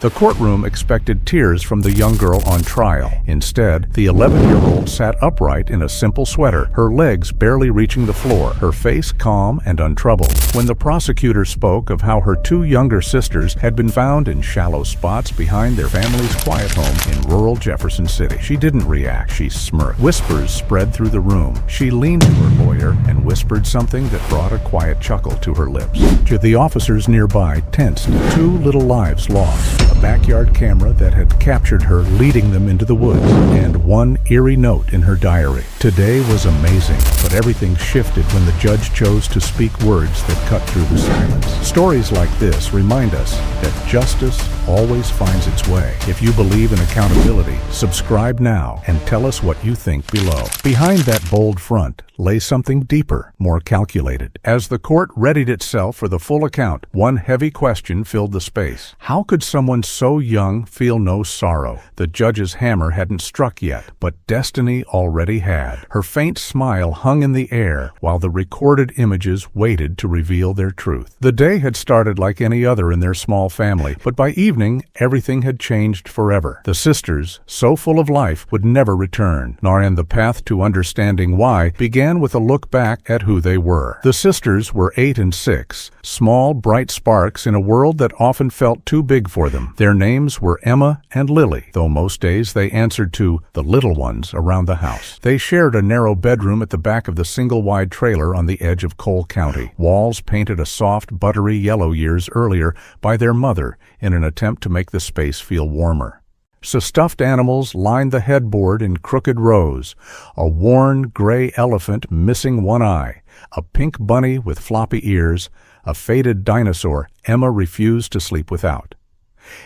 The courtroom expected tears from the young girl on trial. Instead, the 11-year-old sat upright in a simple sweater, her legs barely reaching the floor, her face calm and untroubled. When the prosecutor spoke of how her two younger sisters had been found in shallow spots behind their family's quiet home in rural Jefferson City, she didn't react, she smirked. Whispers spread through the room. She leaned to her lawyer and whispered something that brought a quiet chuckle to her lips. To the officers nearby, tensed, 2 little lives lost. A backyard camera that had captured her leading them into the woods, and one eerie note in her diary. Today was amazing, but everything shifted when the judge chose to speak words that cut through the silence. Stories like this remind us that justice always finds its way. If you believe in accountability, subscribe now and tell us what you think below. Behind that bold front lay something deeper, more calculated. As the court readied itself for the full account, one heavy question filled the space. How could someone so young feel no sorrow? The judge's hammer hadn't struck yet, but destiny already had. Her faint smile hung in the air while the recorded images waited to reveal their truth. The day had started like any other in their small family, but by evening, everything had changed forever. The sisters, so full of life, would never return, nor and the path to understanding why began with a look back at who they were. The sisters were 8 and 6, small, bright sparks in a world that often felt too big for them. Their names were Emma and Lily, though most days they answered to the little ones around the house. They shared a narrow bedroom at the back of the single-wide trailer on the edge of Cole County, walls painted a soft, buttery yellow years earlier by their mother in an attempt to make the space feel warmer. So stuffed animals lined the headboard in crooked rows, a worn gray elephant missing one eye, a pink bunny with floppy ears, a faded dinosaur Emma refused to sleep without.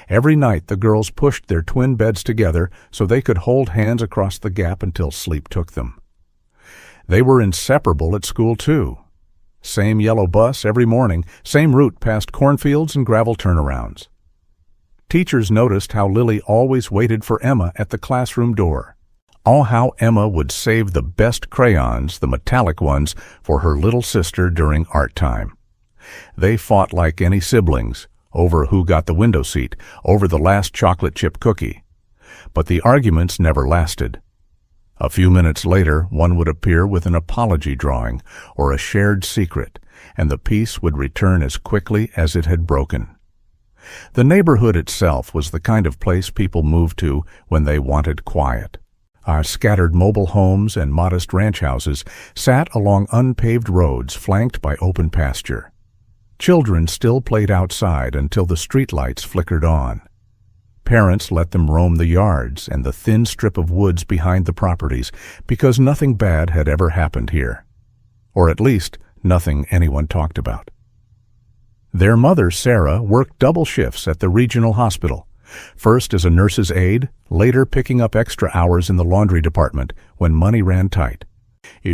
Every night the girls pushed their twin beds together so they could hold hands across the gap until sleep took them. They were inseparable at school too. Same yellow bus every morning, same route past cornfields and gravel turnarounds. Teachers noticed how Lily always waited for Emma at the classroom door. How Emma would save the best crayons, the metallic ones, for her little sister during art time. They fought like any siblings, over who got the window seat, over the last chocolate chip cookie. But the arguments never lasted. A few minutes later, one would appear with an apology drawing or a shared secret, and the peace would return as quickly as it had broken. The neighborhood itself was the kind of place people moved to when they wanted quiet. Our scattered mobile homes and modest ranch houses sat along unpaved roads flanked by open pasture. Children still played outside until the streetlights flickered on. Parents let them roam the yards and the thin strip of woods behind the properties because nothing bad had ever happened here. Or at least, nothing anyone talked about. Their mother, Sarah, worked double shifts at the regional hospital, first as a nurse's aide, later picking up extra hours in the laundry department when money ran tight.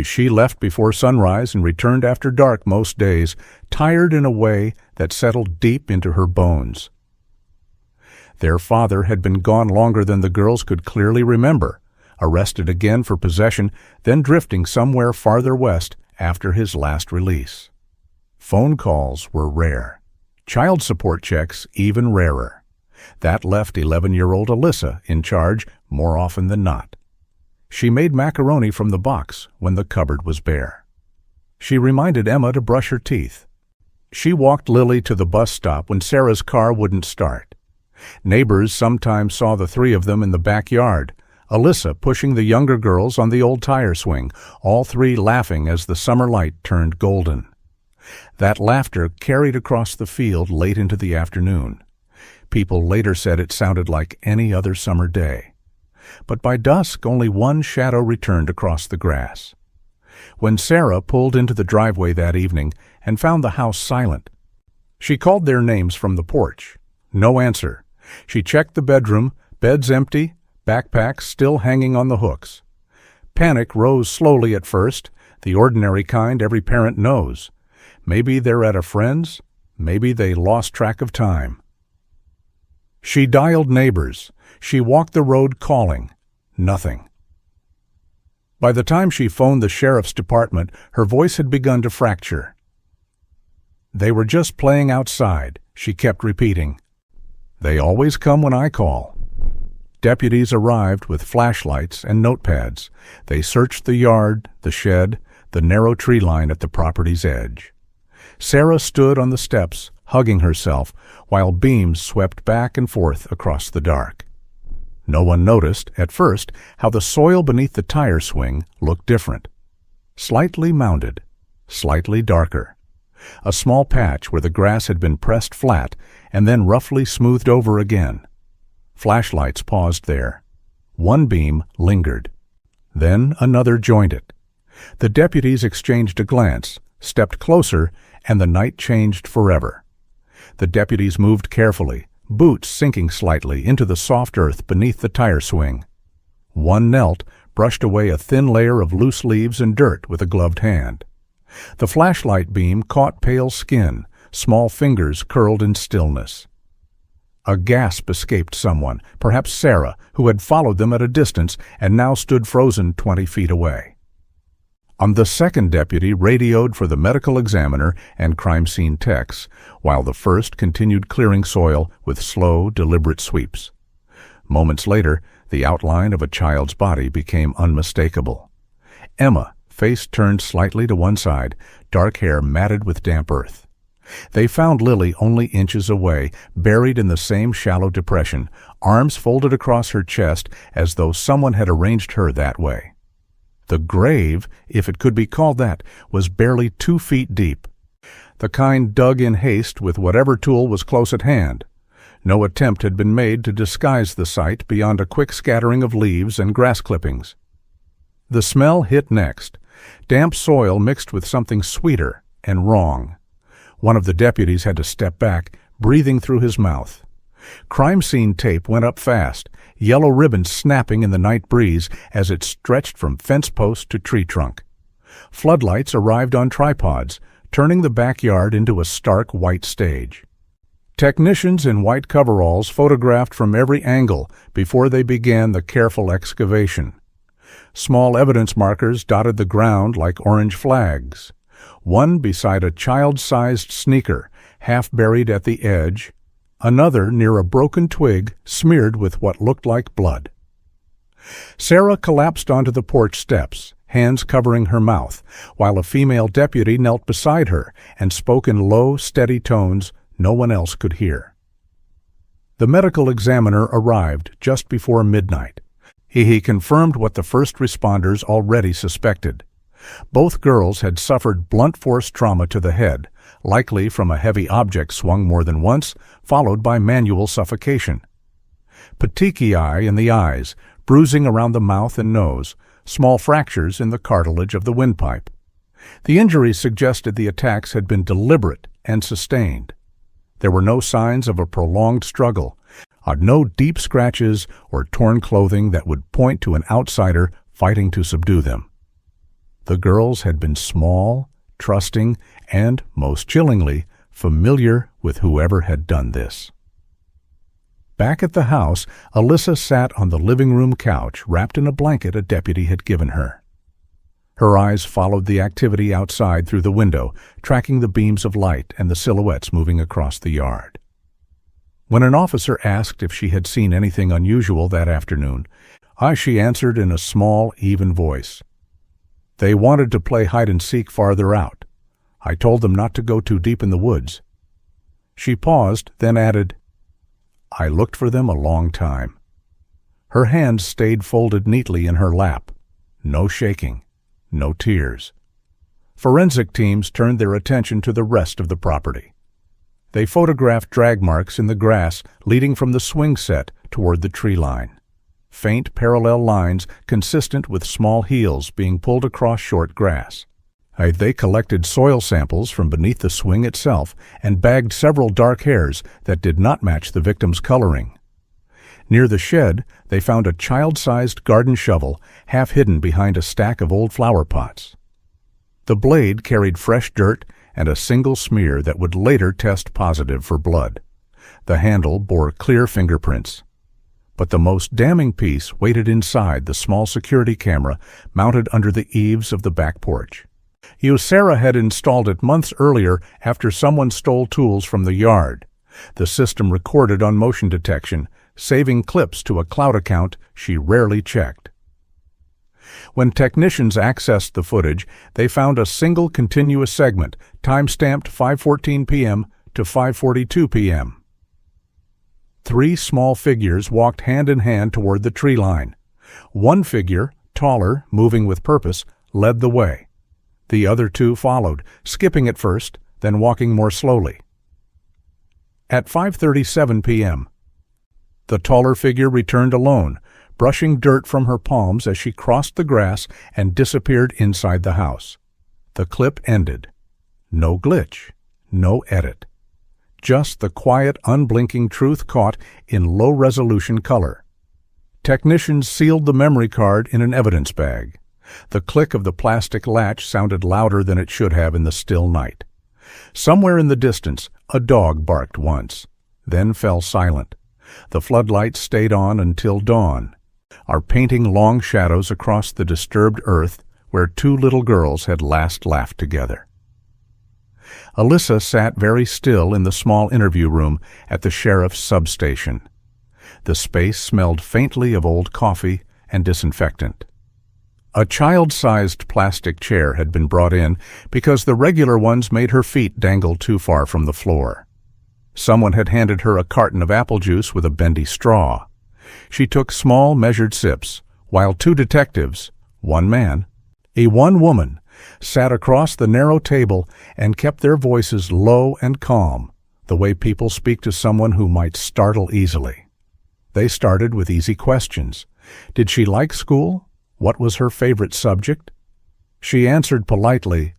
She left before sunrise and returned after dark most days, tired in a way that settled deep into her bones. Their father had been gone longer than the girls could clearly remember, arrested again for possession, then drifting somewhere farther west after his last release. Phone calls were rare. Child support checks even rarer. That left 11-year-old Alyssa in charge more often than not. She made macaroni from the box when the cupboard was bare. She reminded Emma to brush her teeth. She walked Lily to the bus stop when Sarah's car wouldn't start. Neighbors sometimes saw the three of them in the backyard, Alyssa pushing the younger girls on the old tire swing, all three laughing as the summer light turned golden. That laughter carried across the field late into the afternoon. People later said it sounded like any other summer day. But by dusk, only one shadow returned across the grass. When Sarah pulled into the driveway that evening and found the house silent, she called their names from the porch. No answer. She checked the bedroom, beds empty, backpacks still hanging on the hooks. Panic rose slowly at first, the ordinary kind every parent knows. Maybe they're at a friend's, maybe they lost track of time. She dialed neighbors. She walked the road calling. Nothing. By the time she phoned the sheriff's department, her voice had begun to fracture. They were just playing outside, she kept repeating. They always come when I call. Deputies arrived with flashlights and notepads. They searched the yard, the shed, the narrow tree line at the property's edge. Sarah stood on the steps, hugging herself, while beams swept back and forth across the dark. No one noticed, at first, how the soil beneath the tire swing looked different. Slightly mounded, slightly darker. A small patch where the grass had been pressed flat and then roughly smoothed over again. Flashlights paused there. One beam lingered. Then another joined it. The deputies exchanged a glance, stepped closer, and the night changed forever. The deputies moved carefully, boots sinking slightly into the soft earth beneath the tire swing. One knelt, brushed away a thin layer of loose leaves and dirt with a gloved hand. The flashlight beam caught pale skin, small fingers curled in stillness. A gasp escaped someone, perhaps Sarah, who had followed them at a distance and now stood frozen 20 feet away. The second deputy radioed for the medical examiner and crime scene techs, while the first continued clearing soil with slow, deliberate sweeps. Moments later, the outline of a child's body became unmistakable. Emma, face turned slightly to one side, dark hair matted with damp earth. They found Lily only inches away, buried in the same shallow depression, arms folded across her chest as though someone had arranged her that way. The grave, if it could be called that, was barely 2 feet deep. The kind dug in haste with whatever tool was close at hand. No attempt had been made to disguise the site beyond a quick scattering of leaves and grass clippings. The smell hit next, damp soil mixed with something sweeter and wrong. One of the deputies had to step back, breathing through his mouth. Crime scene tape went up fast, yellow ribbons snapping in the night breeze as it stretched from fence post to tree trunk. Floodlights arrived on tripods, turning the backyard into a stark white stage. Technicians in white coveralls photographed from every angle before they began the careful excavation. Small evidence markers dotted the ground like orange flags. One beside a child-sized sneaker, half buried at the edge, another near a broken twig smeared with what looked like blood. Sarah collapsed onto the porch steps, hands covering her mouth, while a female deputy knelt beside her and spoke in low, steady tones no one else could hear. The medical examiner arrived just before midnight. He confirmed what the first responders already suspected. Both girls had suffered blunt force trauma to the head, likely from a heavy object swung more than once, followed by manual suffocation. Petechiae in the eyes, bruising around the mouth and nose, small fractures in the cartilage of the windpipe. The injuries suggested the attacks had been deliberate and sustained. There were no signs of a prolonged struggle, no deep scratches or torn clothing that would point to an outsider fighting to subdue them. The girls had been small, trusting, and, most chillingly, familiar with whoever had done this. Back at the house, Alyssa sat on the living room couch, wrapped in a blanket a deputy had given her. Her eyes followed the activity outside through the window, tracking the beams of light and the silhouettes moving across the yard. When an officer asked if she had seen anything unusual that afternoon, she answered in a small, even voice. They wanted to play hide-and-seek farther out. I told them not to go too deep in the woods. She paused, then added, I looked for them a long time. Her hands stayed folded neatly in her lap. No shaking, no tears. Forensic teams turned their attention to the rest of the property. They photographed drag marks in the grass leading from the swing set toward the tree line. Faint parallel lines consistent with small heels being pulled across short grass. They collected soil samples from beneath the swing itself and bagged several dark hairs that did not match the victim's coloring. Near the shed, they found a child-sized garden shovel half hidden behind a stack of old flower pots. The blade carried fresh dirt and a single smear that would later test positive for blood. The handle bore clear fingerprints. But the most damning piece waited inside the small security camera mounted under the eaves of the back porch. Sarah had installed it months earlier after someone stole tools from the yard. The system recorded on motion detection, saving clips to a cloud account she rarely checked. When technicians accessed the footage, they found a single continuous segment, time-stamped 5:14 p.m. to 5:42 p.m. 3 small figures walked hand in hand toward the tree line. One figure, taller, moving with purpose, led the way. The other 2 followed, skipping at first, then walking more slowly. At 5:37 p.m., the taller figure returned alone, brushing dirt from her palms as she crossed the grass and disappeared inside the house. The clip ended. No glitch, no edit. Just the quiet, unblinking truth caught in low-resolution color. Technicians sealed the memory card in an evidence bag. The click of the plastic latch sounded louder than it should have in the still night. Somewhere in the distance, a dog barked once, then fell silent. The floodlights stayed on until dawn, are painting long shadows across the disturbed earth where 2 little girls had last laughed together. Alyssa sat very still in the small interview room at the sheriff's substation. The space smelled faintly of old coffee and disinfectant. A child-sized plastic chair had been brought in because the regular ones made her feet dangle too far from the floor. Someone had handed her a carton of apple juice with a bendy straw. She took small, measured sips, while 2 detectives, 1 man, a 1 woman, sat across the narrow table and kept their voices low and calm, the way people speak to someone who might startle easily. They started with easy questions. Did she like school? What was her favorite subject? She answered politely,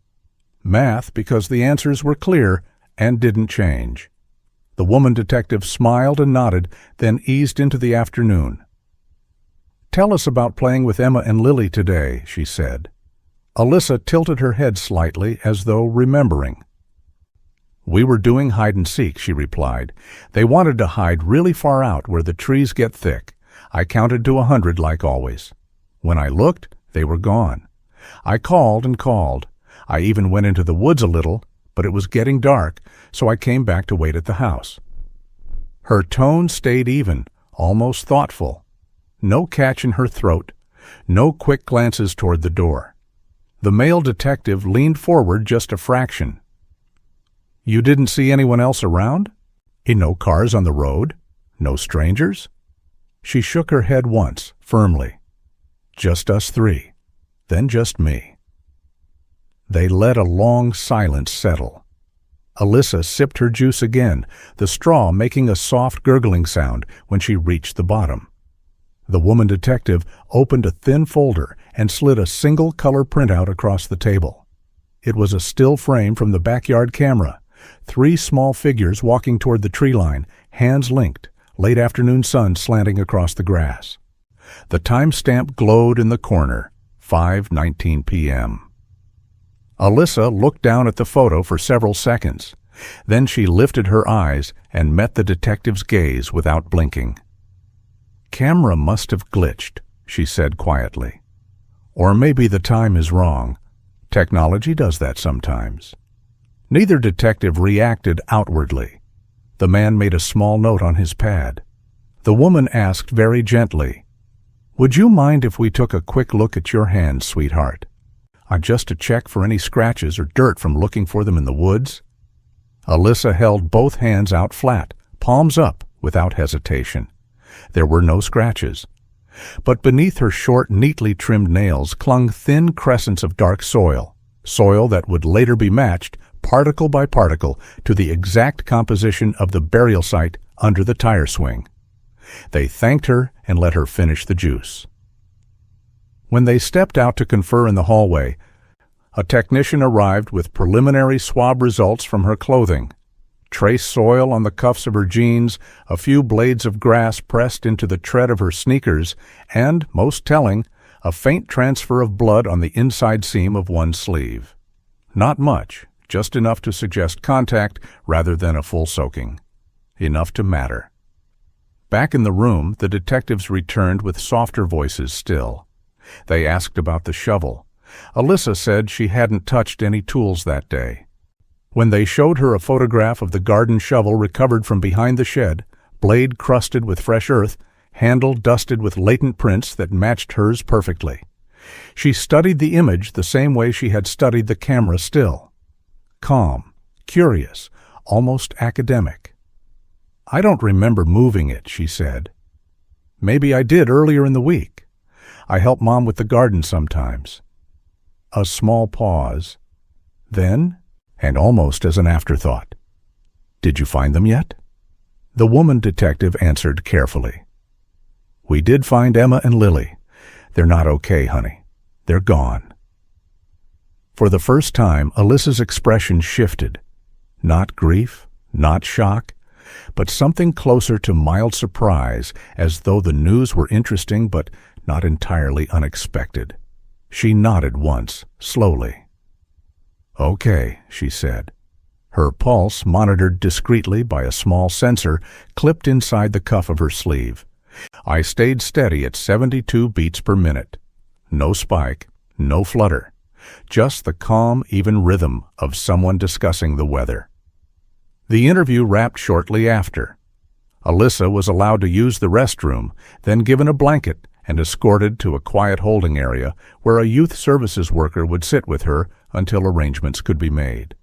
math, because the answers were clear and didn't change. The woman detective smiled and nodded, then eased into the afternoon. Tell us about playing with Emma and Lily today, she said. Alyssa tilted her head slightly as though remembering. We were doing hide-and-seek, she replied. They wanted to hide really far out where the trees get thick. I counted to 100 like always. When I looked, they were gone. I called and called. I even went into the woods a little, but it was getting dark, so I came back to wait at the house. Her tone stayed even, almost thoughtful. No catch in her throat, no quick glances toward the door. The male detective leaned forward just a fraction. You didn't see anyone else around? No cars on the road? No strangers? She shook her head once, firmly. Just us 3, then just me. They let a long silence settle. Alyssa sipped her juice again, the straw making a soft gurgling sound when she reached the bottom. The woman detective opened a thin folder and slid a single color printout across the table. It was a still frame from the backyard camera, 3 small figures walking toward the tree line, hands linked, late afternoon sun slanting across the grass. The timestamp glowed in the corner, 5:19 p.m. Alyssa looked down at the photo for several seconds. Then she lifted her eyes and met the detective's gaze without blinking. Camera must have glitched, she said quietly. Or maybe the time is wrong. Technology does that sometimes. Neither detective reacted outwardly. The man made a small note on his pad. The woman asked very gently, Would you mind if we took a quick look at your hands, sweetheart? Just to check for any scratches or dirt from looking for them in the woods? Alyssa held both hands out flat, palms up, without hesitation. There were no scratches. But beneath her short, neatly trimmed nails clung thin crescents of dark soil, soil that would later be matched, particle by particle, to the exact composition of the burial site under the tire swing. They thanked her and let her finish the juice. When they stepped out to confer in the hallway, a technician arrived with preliminary swab results from her clothing. Trace soil on the cuffs of her jeans, a few blades of grass pressed into the tread of her sneakers, and, most telling, a faint transfer of blood on the inside seam of one sleeve. Not much, just enough to suggest contact rather than a full soaking. Enough to matter. Back in the room, the detectives returned with softer voices still. They asked about the shovel. Alyssa said she hadn't touched any tools that day. When they showed her a photograph of the garden shovel recovered from behind the shed, blade crusted with fresh earth, handle dusted with latent prints that matched hers perfectly, she studied the image the same way she had studied the camera still. Calm, curious, almost academic. "I don't remember moving it," she said. "Maybe I did earlier in the week. I help Mom with the garden sometimes." A small pause. Then, and almost as an afterthought, "Did you find them yet?" The woman detective answered carefully. "We did find Emma and Lily. They're not okay, honey. They're gone." For the first time, Alyssa's expression shifted. Not grief, not shock, but something closer to mild surprise, as though the news were interesting but not entirely unexpected. She nodded once, slowly. "Okay," she said. Her pulse monitored discreetly by a small sensor clipped inside the cuff of her sleeve. I stayed steady at 72 beats per minute. No spike, no flutter. Just the calm, even rhythm of someone discussing the weather. The interview wrapped shortly after. Alyssa was allowed to use the restroom, then given a blanket and escorted to a quiet holding area where a youth services worker would sit with her until arrangements could be made.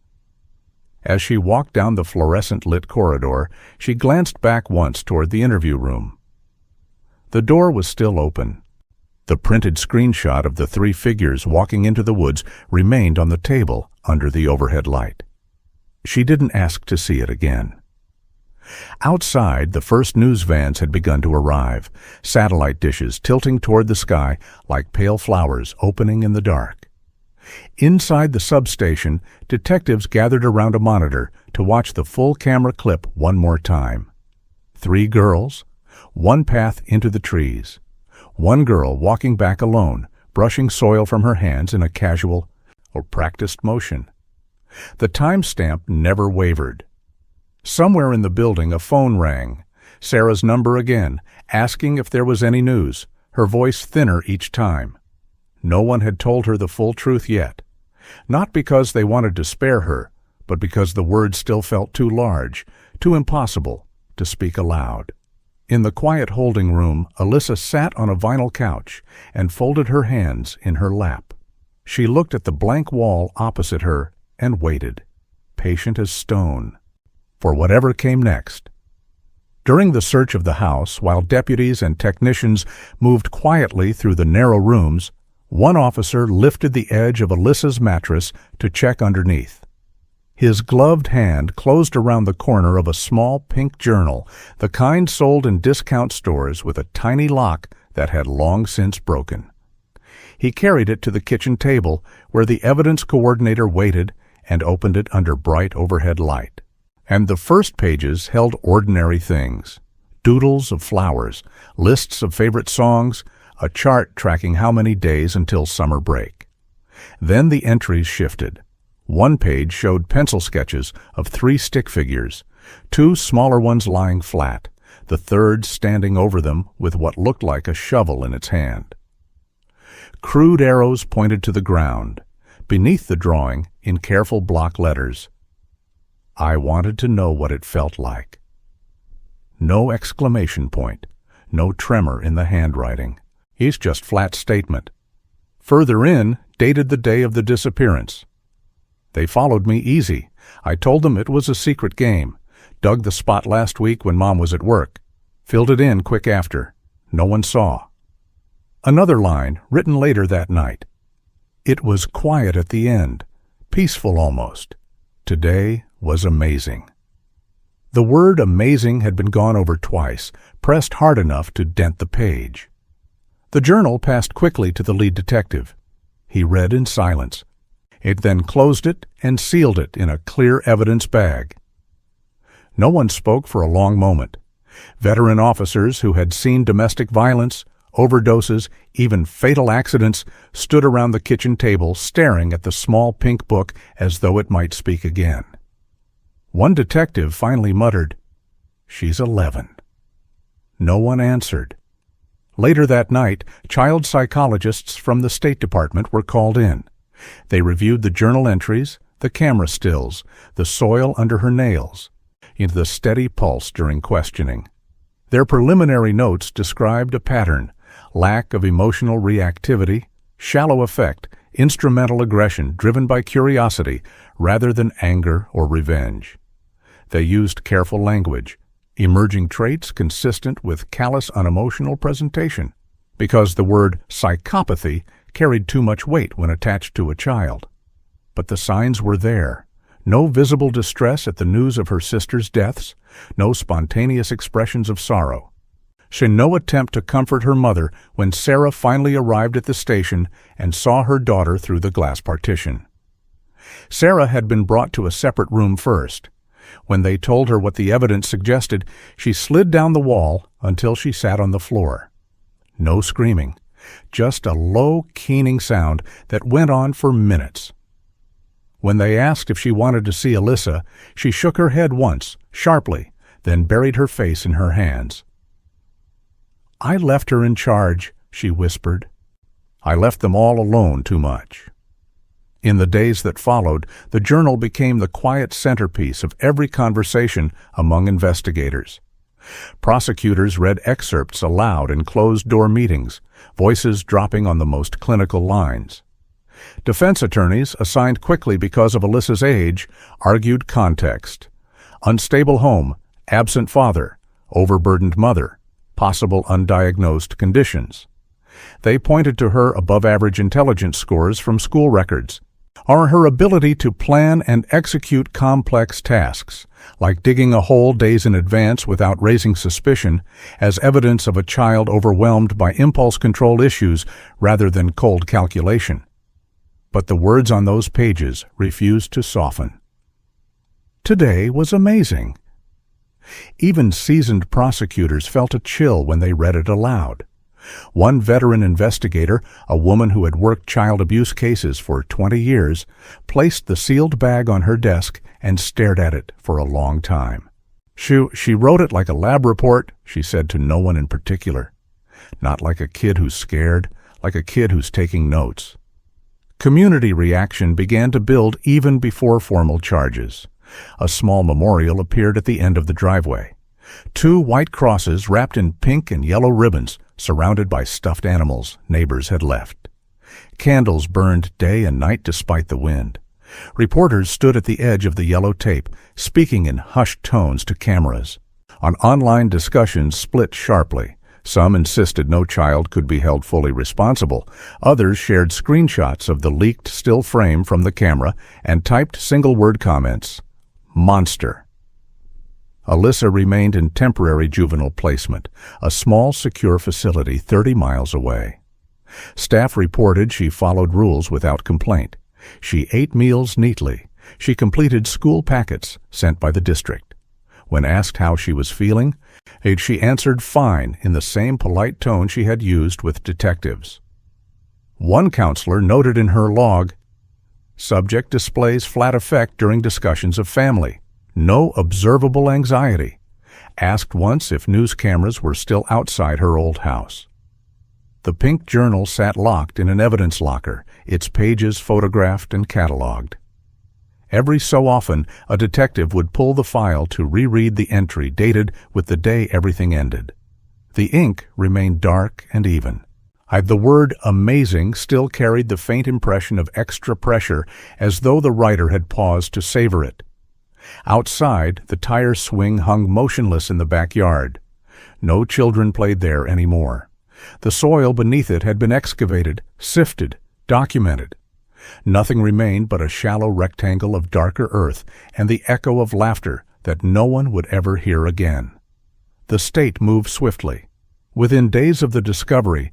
As she walked down the fluorescent-lit corridor, she glanced back once toward the interview room. The door was still open. The printed screenshot of the 3 figures walking into the woods remained on the table under the overhead light. She didn't ask to see it again. Outside, the first news vans had begun to arrive, satellite dishes tilting toward the sky like pale flowers opening in the dark. Inside the substation, detectives gathered around a monitor to watch the full camera clip one more time. 3 girls, 1 path into the trees. 1 girl walking back alone, brushing soil from her hands in a casual or practiced motion. The timestamp never wavered. Somewhere in the building a phone rang. Sarah's number again, asking if there was any news, her voice thinner each time. No one had told her the full truth yet. Not because they wanted to spare her, but because the words still felt too large, too impossible to speak aloud. In the quiet holding room, Alyssa sat on a vinyl couch and folded her hands in her lap. She looked at the blank wall opposite her and waited, patient as stone, for whatever came next. During the search of the house, while deputies and technicians moved quietly through the narrow rooms, one officer lifted the edge of Alyssa's mattress to check underneath. His gloved hand closed around the corner of a small pink journal, the kind sold in discount stores with a tiny lock that had long since broken. He carried it to the kitchen table, where the evidence coordinator waited and opened it under bright overhead light. And the first pages held ordinary things. Doodles of flowers, lists of favorite songs, a chart tracking how many days until summer break. Then the entries shifted. 1 page showed pencil sketches of 3 stick figures, 2 smaller ones lying flat, the third standing over them with what looked like a shovel in its hand. Crude arrows pointed to the ground. Beneath the drawing, in careful block letters, "I wanted to know what it felt like." No exclamation point, no tremor in the handwriting. It's just flat statement. Further in, dated the day of the disappearance. "They followed me easy. I told them it was a secret game. Dug the spot last week when Mom was at work. Filled it in quick after. No one saw." Another line, written later that night. "It was quiet at the end, peaceful almost. Today was amazing." The word amazing had been gone over twice, pressed hard enough to dent the page. The journal passed quickly to the lead detective. He read in silence. It then closed it and sealed it in a clear evidence bag. No one spoke for a long moment. Veteran officers who had seen domestic violence, overdoses, even fatal accidents, stood around the kitchen table staring at the small pink book as though it might speak again. One detective finally muttered, "She's 11." No one answered. Later that night, child psychologists from the State Department were called in. They reviewed the journal entries, the camera stills, the soil under her nails, into the steady pulse during questioning. Their preliminary notes described a pattern: lack of emotional reactivity, shallow affect, instrumental aggression driven by curiosity rather than anger or revenge. They used careful language, emerging traits consistent with callous unemotional presentation, because the word psychopathy carried too much weight when attached to a child. But the signs were there. No visible distress at the news of her sister's deaths, no spontaneous expressions of sorrow. No attempt to comfort her mother when Sarah finally arrived at the station and saw her daughter through the glass partition. Sarah had been brought to a separate room first. When they told her what the evidence suggested, she slid down the wall until she sat on the floor. No screaming, just a low, keening sound that went on for minutes. When they asked if she wanted to see Alyssa, she shook her head once, sharply, then buried her face in her hands. "I left her in charge," she whispered. "I left them all alone too much." In the days that followed, the journal became the quiet centerpiece of every conversation among investigators. Prosecutors read excerpts aloud in closed-door meetings, voices dropping on the most clinical lines. Defense attorneys, assigned quickly because of Alyssa's age, argued context: unstable home, absent father, overburdened mother, possible undiagnosed conditions. They pointed to her above-average intelligence scores from school records, or her ability to plan and execute complex tasks, like digging a hole days in advance without raising suspicion, as evidence of a child overwhelmed by impulse control issues rather than cold calculation. But the words on those pages refused to soften. Today was amazing. Even seasoned prosecutors felt a chill when they read it aloud. One veteran investigator, a woman who had worked child abuse cases for 20 years, placed the sealed bag on her desk and stared at it for a long time. She wrote it like a lab report, she said to no one in particular. Not like a kid who's scared, like a kid who's taking notes. Community reaction began to build even before formal charges. A small memorial appeared at the end of the driveway. 2 white crosses wrapped in pink and yellow ribbons, surrounded by stuffed animals neighbors had left. Candles burned day and night despite the wind. Reporters stood at the edge of the yellow tape, speaking in hushed tones to cameras. Online discussions split sharply. Some insisted no child could be held fully responsible. Others shared screenshots of the leaked still frame from the camera and typed single-word comments: "Monster." Alyssa remained in temporary juvenile placement, a small, secure facility 30 miles away. Staff reported she followed rules without complaint. She ate meals neatly. She completed school packets sent by the district. When asked how she was feeling, she answered fine in the same polite tone she had used with detectives. One counselor noted in her log, "Subject displays flat affect during discussions of family. No observable anxiety. Asked once if news cameras were still outside her old house." The pink journal sat locked in an evidence locker, its pages photographed and cataloged. Every so often, a detective would pull the file to reread the entry dated with the day everything ended. The ink remained dark and even. The word "amazing" still carried the faint impression of extra pressure, as though the writer had paused to savor it. Outside, the tire swing hung motionless in the backyard. No children played there anymore. The soil beneath it had been excavated, sifted, documented. Nothing remained but a shallow rectangle of darker earth and the echo of laughter that no one would ever hear again. The state moved swiftly. Within days of the discovery,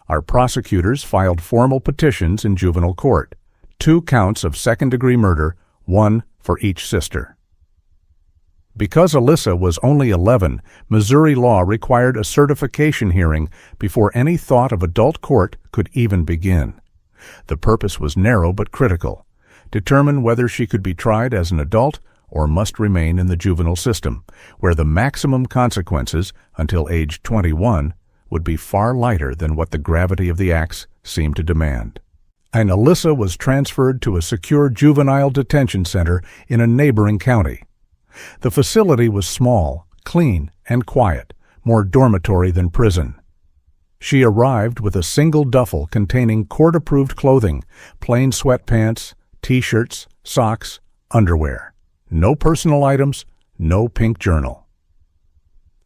our prosecutors filed formal petitions in juvenile court, 2 counts of second-degree murder, 1 for each sister. Because Alyssa was only 11, Missouri law required a certification hearing before any thought of adult court could even begin. The purpose was narrow but critical: determine whether she could be tried as an adult or must remain in the juvenile system, where the maximum consequences, until age 21, would be far lighter than what the gravity of the acts seemed to demand. and Alyssa was transferred to a secure juvenile detention center in a neighboring county. The facility was small, clean, and quiet, more dormitory than prison. She arrived with a single duffel containing court-approved clothing, plain sweatpants, t-shirts, socks, underwear. No personal items, no pink journal.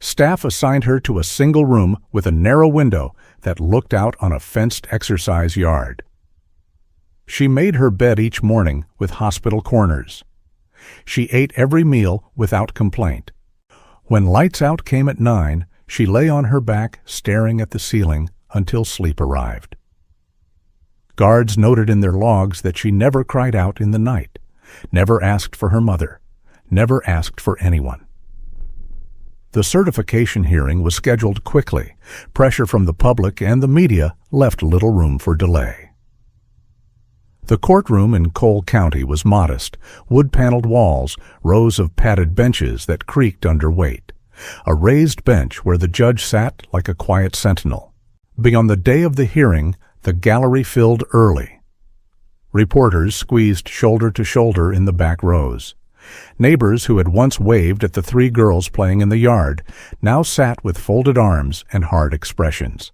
Staff assigned her to a single room with a narrow window that looked out on a fenced exercise yard. She made her bed each morning with hospital corners. She ate every meal without complaint. When lights out came at 9, she lay on her back staring at the ceiling until sleep arrived. Guards noted in their logs that she never cried out in the night, never asked for her mother, never asked for anyone. The certification hearing was scheduled quickly. Pressure from the public and the media left little room for delay. The courtroom in Cole County was modest, wood-paneled walls, rows of padded benches that creaked under weight, a raised bench where the judge sat like a quiet sentinel. On the day of the hearing, the gallery filled early. Reporters squeezed shoulder to shoulder in the back rows. Neighbors who had once waved at the 3 girls playing in the yard now sat with folded arms and hard expressions.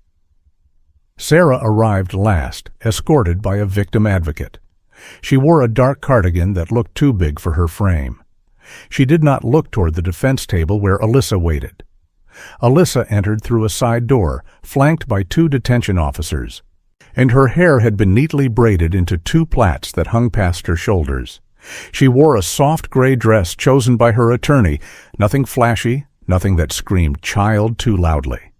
Sarah arrived last, escorted by a victim advocate. She wore a dark cardigan that looked too big for her frame. She did not look toward the defense table where Alyssa waited. Alyssa entered through a side door, flanked by 2 detention officers, and her hair had been neatly braided into 2 plaits that hung past her shoulders. She wore a soft gray dress chosen by her attorney, nothing flashy, nothing that screamed child too loudly.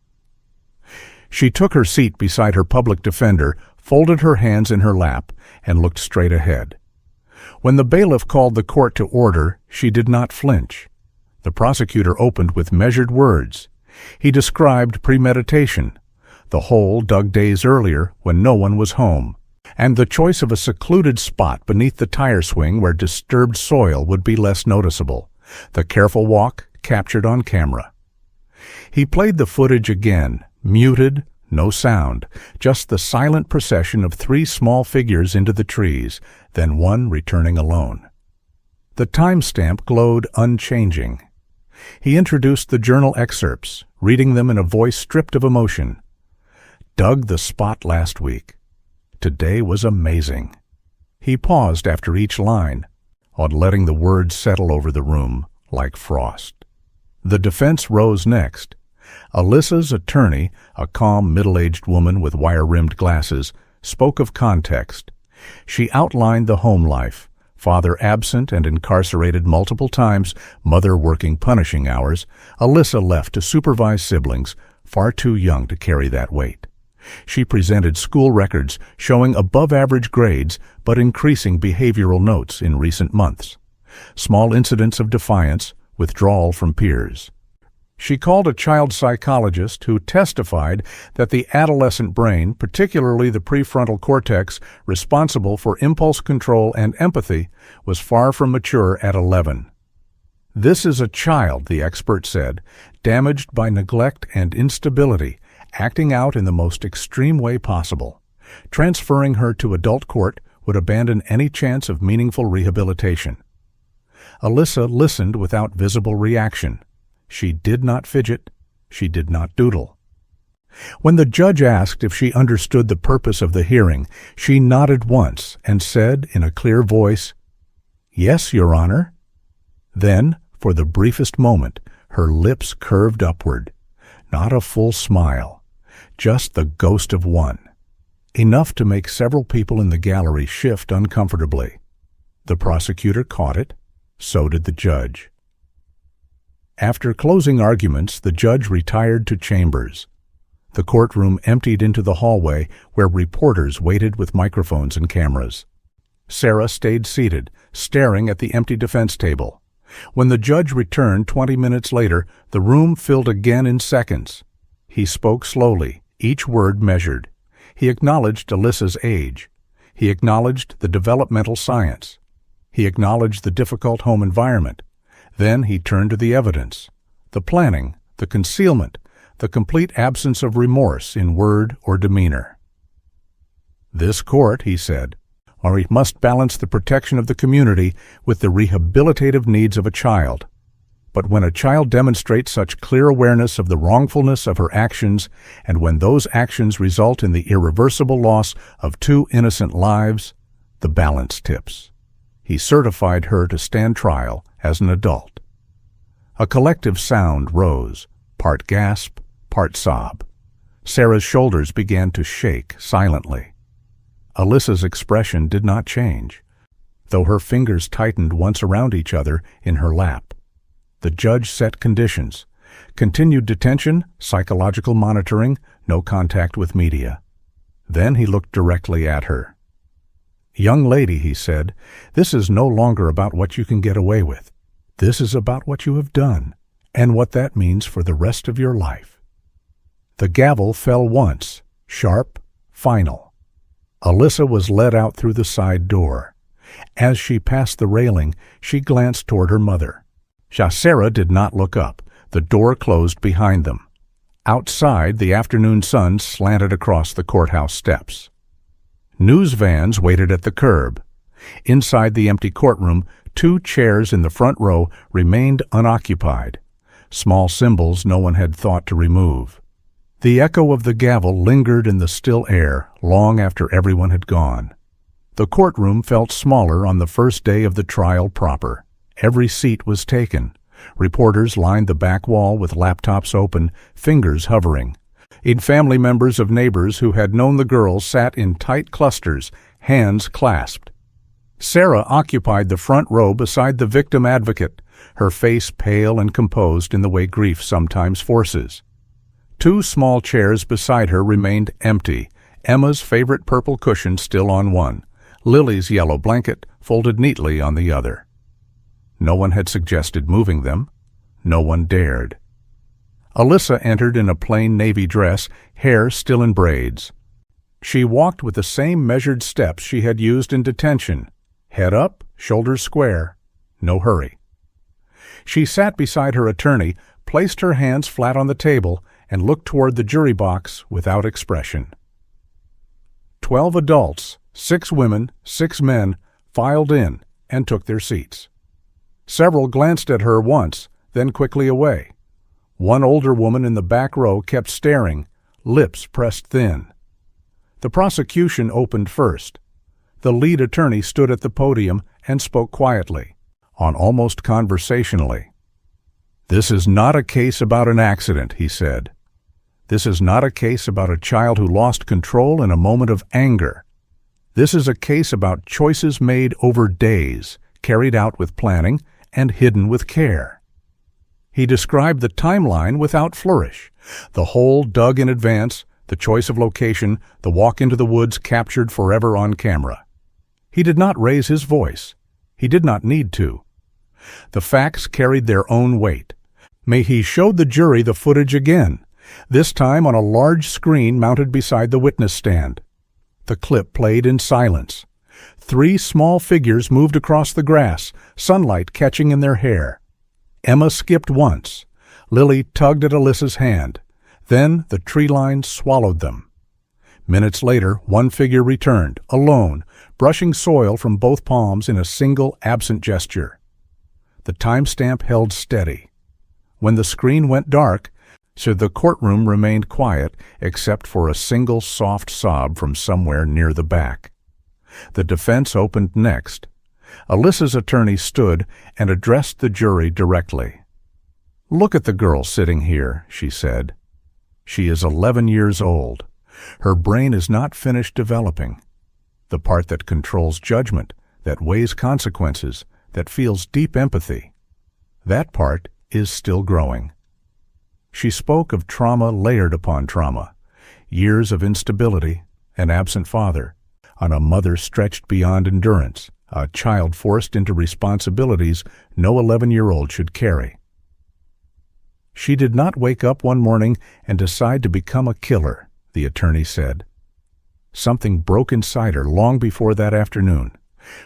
She took her seat beside her public defender, folded her hands in her lap, and looked straight ahead. When the bailiff called the court to order, she did not flinch. The prosecutor opened with measured words. He described premeditation, the hole dug days earlier when no one was home, and the choice of a secluded spot beneath the tire swing where disturbed soil would be less noticeable, the careful walk captured on camera. He played the footage again, muted, no sound, just the silent procession of 3 small figures into the trees, then one returning alone. The timestamp glowed unchanging. He introduced the journal excerpts, reading them in a voice stripped of emotion. Dug the spot last week. Today was amazing. He paused after each line, on letting the words settle over the room like frost. The defense rose next. Alyssa's attorney, a calm, middle-aged woman with wire-rimmed glasses, spoke of context. She outlined the home life, father absent and incarcerated multiple times, mother working punishing hours, Alyssa left to supervise siblings, far too young to carry that weight. She presented school records showing above-average grades but increasing behavioral notes in recent months. Small incidents of defiance, withdrawal from peers. She called a child psychologist who testified that the adolescent brain, particularly the prefrontal cortex responsible for impulse control and empathy, was far from mature at 11. This is a child, the expert said, damaged by neglect and instability, acting out in the most extreme way possible. Transferring her to adult court would abandon any chance of meaningful rehabilitation. Alyssa listened without visible reaction. She did not fidget. She did not doodle. When the judge asked if she understood the purpose of the hearing, she nodded once and said in a clear voice, "Yes, Your Honor." Then, for the briefest moment, her lips curved upward. Not a full smile, just the ghost of one. Enough to make several people in the gallery shift uncomfortably. The prosecutor caught it. So did the judge. After closing arguments, the judge retired to chambers. The courtroom emptied into the hallway where reporters waited with microphones and cameras. Sarah stayed seated, staring at the empty defense table. When the judge returned 20 minutes later, the room filled again in seconds. He spoke slowly, each word measured. He acknowledged Alyssa's age. He acknowledged the developmental science. He acknowledged the difficult home environment. Then he turned to the evidence, the planning, the concealment, the complete absence of remorse in word or demeanor. "This court," he said, "must balance the protection of the community with the rehabilitative needs of a child. But when a child demonstrates such clear awareness of the wrongfulness of her actions, and when those actions result in the irreversible loss of 2 innocent lives, the balance tips." He certified her to stand trial as an adult. A collective sound rose, part gasp, part sob. Sarah's shoulders began to shake silently. Alyssa's expression did not change, though her fingers tightened once around each other in her lap. The judge set conditions: continued detention, psychological monitoring, no contact with media. Then he looked directly at her. "Young lady," he said, "this is no longer about what you can get away with. This is about what you have done, and what that means for the rest of your life." The gavel fell once, sharp, final. Alyssa was led out through the side door. As she passed the railing, she glanced toward her mother. Sarah did not look up. The door closed behind them. Outside, the afternoon sun slanted across the courthouse steps. News vans waited at the curb. Inside the empty courtroom, 2 chairs in the front row remained unoccupied, small symbols no one had thought to remove. The echo of the gavel lingered in the still air long after everyone had gone. The courtroom felt smaller on the first day of the trial proper. Every seat was taken. Reporters lined the back wall with laptops open, fingers hovering. Family members of neighbors who had known the girls sat in tight clusters, hands clasped. Sarah occupied the front row beside the victim advocate, her face pale and composed in the way grief sometimes forces. 2 small chairs beside her remained empty, Emma's favorite purple cushion still on one, Lily's yellow blanket folded neatly on the other. No one had suggested moving them. No one dared. Alyssa entered in a plain navy dress, hair still in braids. She walked with the same measured steps she had used in detention, head up, shoulders square, no hurry. She sat beside her attorney, placed her hands flat on the table, and looked toward the jury box without expression. 12 adults, 6 women, 6 men, filed in and took their seats. Several glanced at her once, then quickly away. One older woman in the back row kept staring, lips pressed thin. The prosecution opened first. The lead attorney stood at the podium and spoke quietly, almost conversationally. "This is not a case about an accident," he said. "This is not a case about a child who lost control in a moment of anger. This is a case about choices made over days, carried out with planning, and hidden with care." He described the timeline without flourish. The hole dug in advance, the choice of location, the walk into the woods captured forever on camera. He did not raise his voice. He did not need to. The facts carried their own weight. He showed the jury the footage again, this time on a large screen mounted beside the witness stand. The clip played in silence. 3 small figures moved across the grass, sunlight catching in their hair. Emma skipped once. Lily tugged at Alyssa's hand. Then the tree line swallowed them. Minutes later, one figure returned, alone, brushing soil from both palms in a single absent gesture. The timestamp held steady. When the screen went dark, so the courtroom remained quiet except for a single soft sob from somewhere near the back. The defense opened next. Alyssa's attorney stood and addressed the jury directly. "Look at the girl sitting here," she said. "She is 11 years old. Her brain is not finished developing. The part that controls judgment, that weighs consequences, that feels deep empathy, that part is still growing." She spoke of trauma layered upon trauma, years of instability, an absent father, on a mother stretched beyond endurance, a child forced into responsibilities no 11-year-old should carry. "She did not wake up one morning and decide to become a killer," the attorney said. "Something broke inside her long before that afternoon.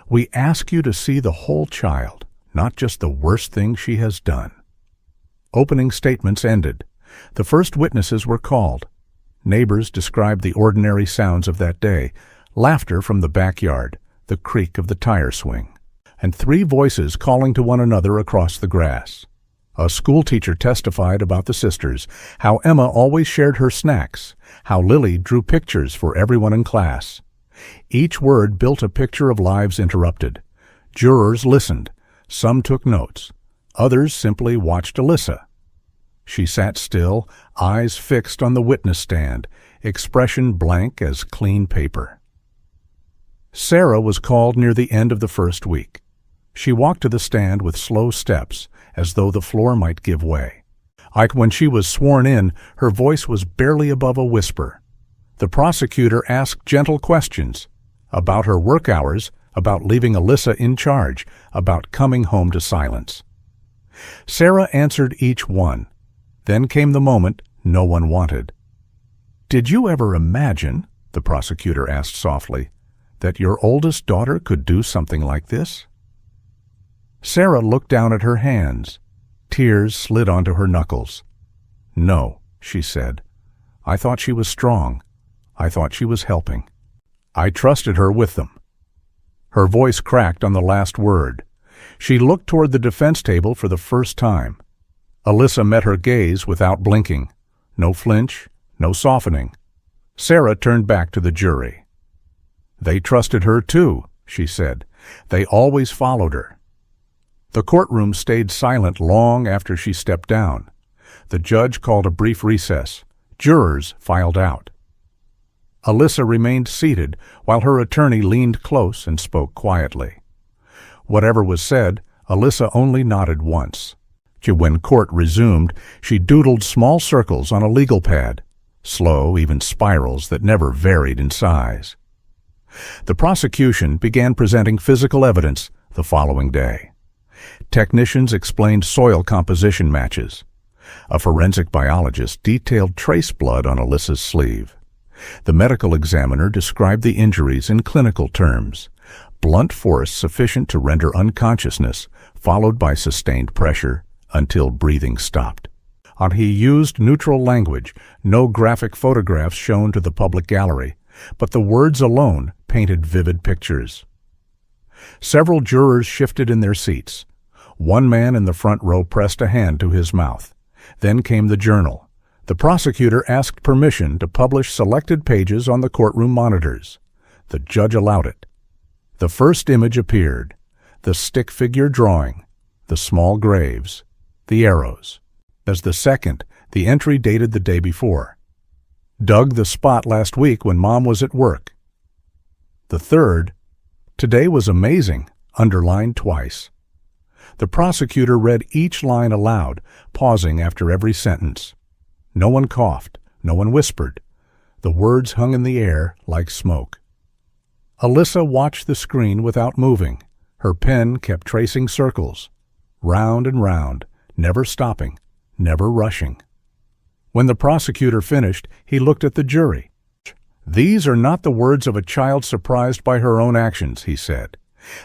We ask you to see the whole child, not just the worst thing she has done." Opening statements ended. The first witnesses were called. Neighbors described the ordinary sounds of that day: laughter from the backyard, the creak of the tire swing, and 3 voices calling to one another across the grass. A schoolteacher testified about the sisters, how Emma always shared her snacks, how Lily drew pictures for everyone in class. Each word built a picture of lives interrupted. Jurors listened. Some took notes. Others simply watched Alyssa. She sat still, eyes fixed on the witness stand, expression blank as clean paper. Sarah was called near the end of the first week. She walked to the stand with slow steps, as though the floor might give way. Like when she was sworn in, her voice was barely above a whisper. The prosecutor asked gentle questions about her work hours, about leaving Alyssa in charge, about coming home to silence. Sarah answered each one. Then came the moment no one wanted. "Did you ever imagine," the prosecutor asked softly, "that your oldest daughter could do something like this?" Sarah looked down at her hands. Tears slid onto her knuckles. "No," she said. "I thought she was strong. I thought she was helping. I trusted her with them." Her voice cracked on the last word. She looked toward the defense table for the first time. Alyssa met her gaze without blinking. No flinch, no softening. Sarah turned back to the jury. "They trusted her too," she said. "They always followed her." The courtroom stayed silent long after she stepped down. The judge called a brief recess. Jurors filed out. Alyssa remained seated while her attorney leaned close and spoke quietly. Whatever was said, Alyssa only nodded once. When court resumed, she doodled small circles on a legal pad, slow, even spirals that never varied in size. The prosecution began presenting physical evidence the following day. Technicians explained soil composition matches. A forensic biologist detailed trace blood on Alyssa's sleeve. The medical examiner described the injuries in clinical terms: blunt force sufficient to render unconsciousness, followed by sustained pressure until breathing stopped. He used neutral language, no graphic photographs shown to the public gallery, but the words alone painted vivid pictures. Several jurors shifted in their seats. One man in the front row pressed a hand to his mouth. Then came the journal. The prosecutor asked permission to publish selected pages on the courtroom monitors. The judge allowed it. The first image appeared: the stick figure drawing, the small graves, the arrows. As the second, the entry dated the day before: "Dug the spot last week when Mom was at work." The third: "Today was amazing," underlined twice. The prosecutor read each line aloud, pausing after every sentence. No one coughed, no one whispered. The words hung in the air like smoke. Alyssa watched the screen without moving. Her pen kept tracing circles, round and round, never stopping, never rushing. When the prosecutor finished, he looked at the jury. "These are not the words of a child surprised by her own actions," he said.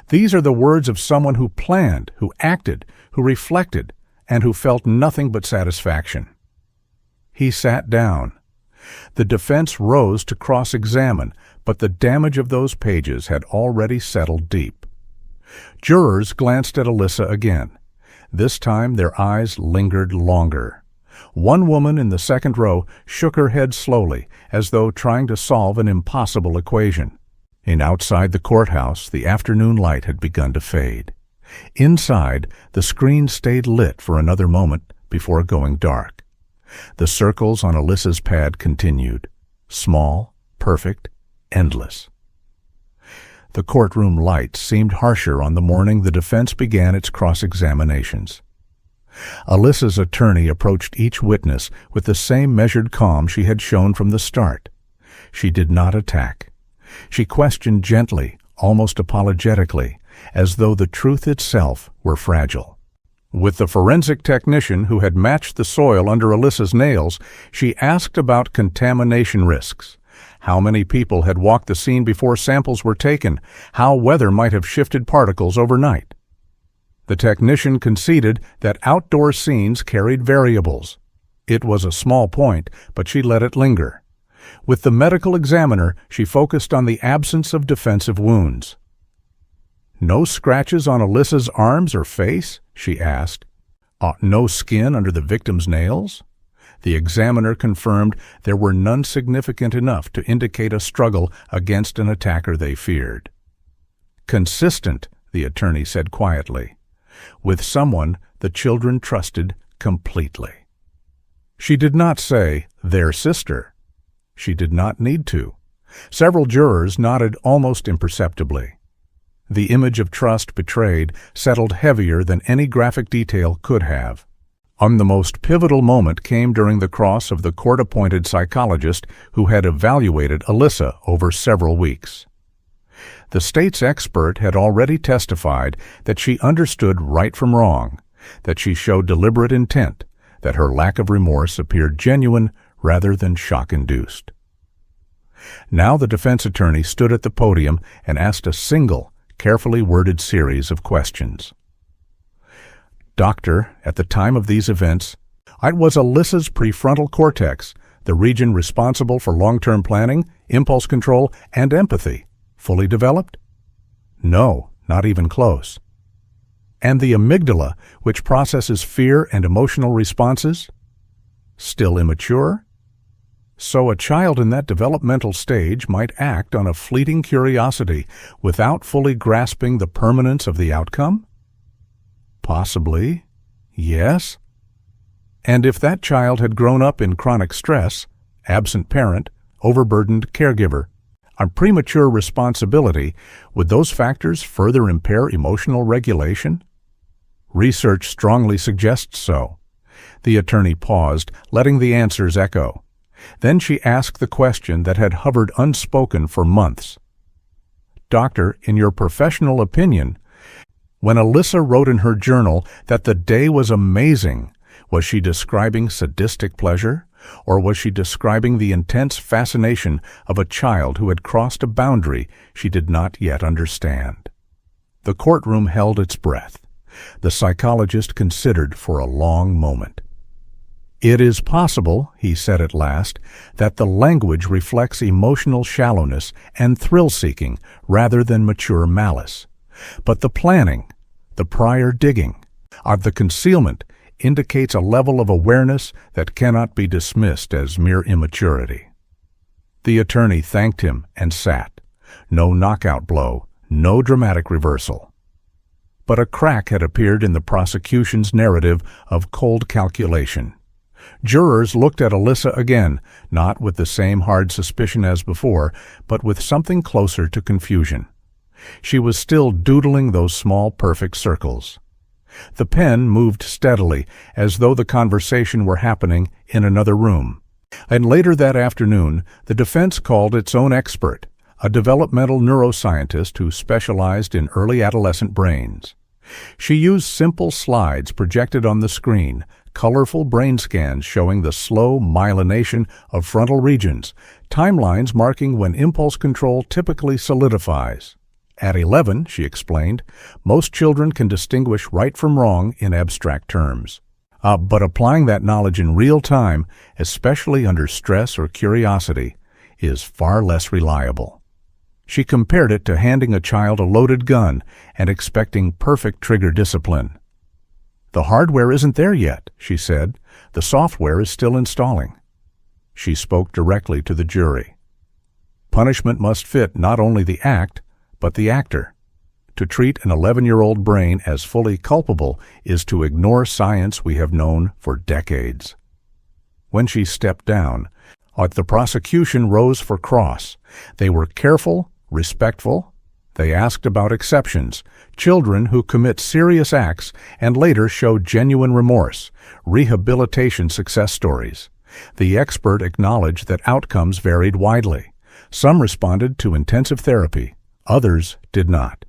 "These are the words of someone who planned, who acted, who reflected, and who felt nothing but satisfaction." He sat down. The defense rose to cross-examine, but the damage of those pages had already settled deep. Jurors glanced at Alyssa again. This time their eyes lingered longer. One woman in the second row shook her head slowly, as though trying to solve an impossible equation. Outside the courthouse, the afternoon light had begun to fade. Inside, the screen stayed lit for another moment before going dark. The circles on Alyssa's pad continued. Small, perfect, endless. The courtroom lights seemed harsher on the morning the defense began its cross-examinations. Alyssa's attorney approached each witness with the same measured calm she had shown from the start. She did not attack. She questioned gently, almost apologetically, as though the truth itself were fragile. With the forensic technician who had matched the soil under Alyssa's nails, she asked about contamination risks. How many people had walked the scene before samples were taken? How weather might have shifted particles overnight? The technician conceded that outdoor scenes carried variables. It was a small point, but she let it linger. With the medical examiner, she focused on the absence of defensive wounds. "No scratches on Alyssa's arms or face?" she asked. No skin under the victim's nails?" The examiner confirmed there were none significant enough to indicate a struggle against an attacker they feared. "Consistent," the attorney said quietly, "with someone the children trusted completely." She did not say, "their sister." She did not need to. Several jurors nodded almost imperceptibly. The image of trust betrayed settled heavier than any graphic detail could have. The most pivotal moment came during the cross of the court-appointed psychologist who had evaluated Alyssa over several weeks. The state's expert had already testified that she understood right from wrong, that she showed deliberate intent, that her lack of remorse appeared genuine rather than shock-induced. Now the defense attorney stood at the podium and asked a single, carefully worded series of questions. "Doctor, at the time of these events, it was Alyssa's prefrontal cortex, the region responsible for long-term planning, impulse control, and empathy, fully developed?" "No, not even close." "And the amygdala, which processes fear and emotional responses?" "Still immature?" "So a child in that developmental stage might act on a fleeting curiosity without fully grasping the permanence of the outcome?" "Possibly. Yes." "And if that child had grown up in chronic stress, absent parent, overburdened caregiver, a premature responsibility, would those factors further impair emotional regulation?" "Research strongly suggests so." The attorney paused, letting the answers echo. Then she asked the question that had hovered unspoken for months. "Doctor, in your professional opinion, when Alyssa wrote in her journal that the day was amazing, was she describing sadistic pleasure, or was she describing the intense fascination of a child who had crossed a boundary she did not yet understand?" The courtroom held its breath. The psychologist considered for a long moment. "It is possible," he said at last, "that the language reflects emotional shallowness and thrill-seeking rather than mature malice. But the planning, the prior digging, of the concealment indicates a level of awareness that cannot be dismissed as mere immaturity." The attorney thanked him and sat. No knockout blow, no dramatic reversal. But a crack had appeared in the prosecution's narrative of cold calculation. Jurors looked at Alyssa again, not with the same hard suspicion as before, but with something closer to confusion. She was still doodling those small, perfect circles. The pen moved steadily, as though the conversation were happening in another room. And later that afternoon, the defense called its own expert, a developmental neuroscientist who specialized in early adolescent brains. She used simple slides projected on the screen, colorful brain scans showing the slow myelination of frontal regions, timelines marking when impulse control typically solidifies. At 11, she explained, most children can distinguish right from wrong in abstract terms. But applying that knowledge in real time, especially under stress or curiosity, is far less reliable. She compared it to handing a child a loaded gun and expecting perfect trigger discipline. "The hardware isn't there yet," she said. "The software is still installing." She spoke directly to the jury. Punishment must fit not only the act, but the actor. To treat an 11-year-old brain as fully culpable is to ignore science we have known for decades. When she stepped down, the prosecution rose for cross. They were careful, respectful. They asked about exceptions, children who commit serious acts and later show genuine remorse, rehabilitation success stories. The expert acknowledged that outcomes varied widely. Some responded to intensive therapy, others did not.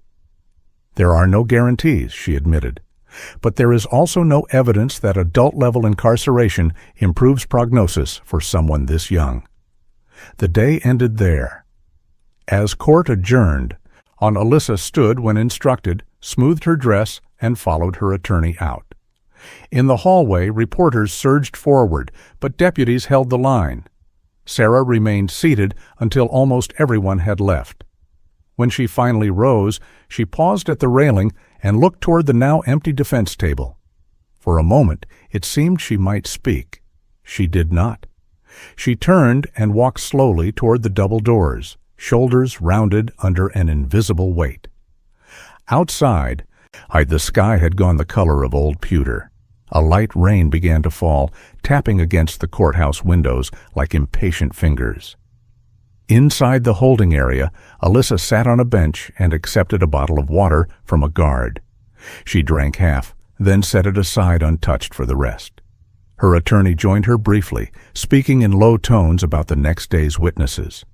"There are no guarantees," she admitted, "but there is also no evidence that adult-level incarceration improves prognosis for someone this young." The day ended there. As court adjourned, Alyssa stood when instructed, smoothed her dress, and followed her attorney out. In the hallway, reporters surged forward, but deputies held the line. Sarah remained seated until almost everyone had left. When she finally rose, she paused at the railing and looked toward the now empty defense table. For a moment, it seemed she might speak. She did not. She turned and walked slowly toward the double doors, shoulders rounded under an invisible weight. Outside, the sky had gone the color of old pewter. A light rain began to fall, tapping against the courthouse windows like impatient fingers. Inside the holding area, Alyssa sat on a bench and accepted a bottle of water from a guard. She drank half, then set it aside untouched for the rest. Her attorney joined her briefly, speaking in low tones about the next day's witnesses.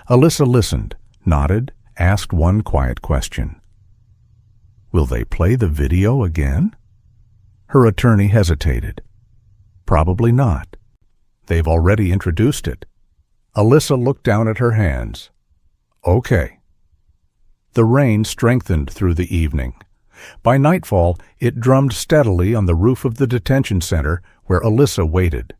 Alyssa listened, nodded, asked one quiet question. "Will they play the video again?" Her attorney hesitated. "Probably not. They've already introduced it." Alyssa looked down at her hands. "Okay." The rain strengthened through the evening. By nightfall, it drummed steadily on the roof of the detention center where Alyssa waited.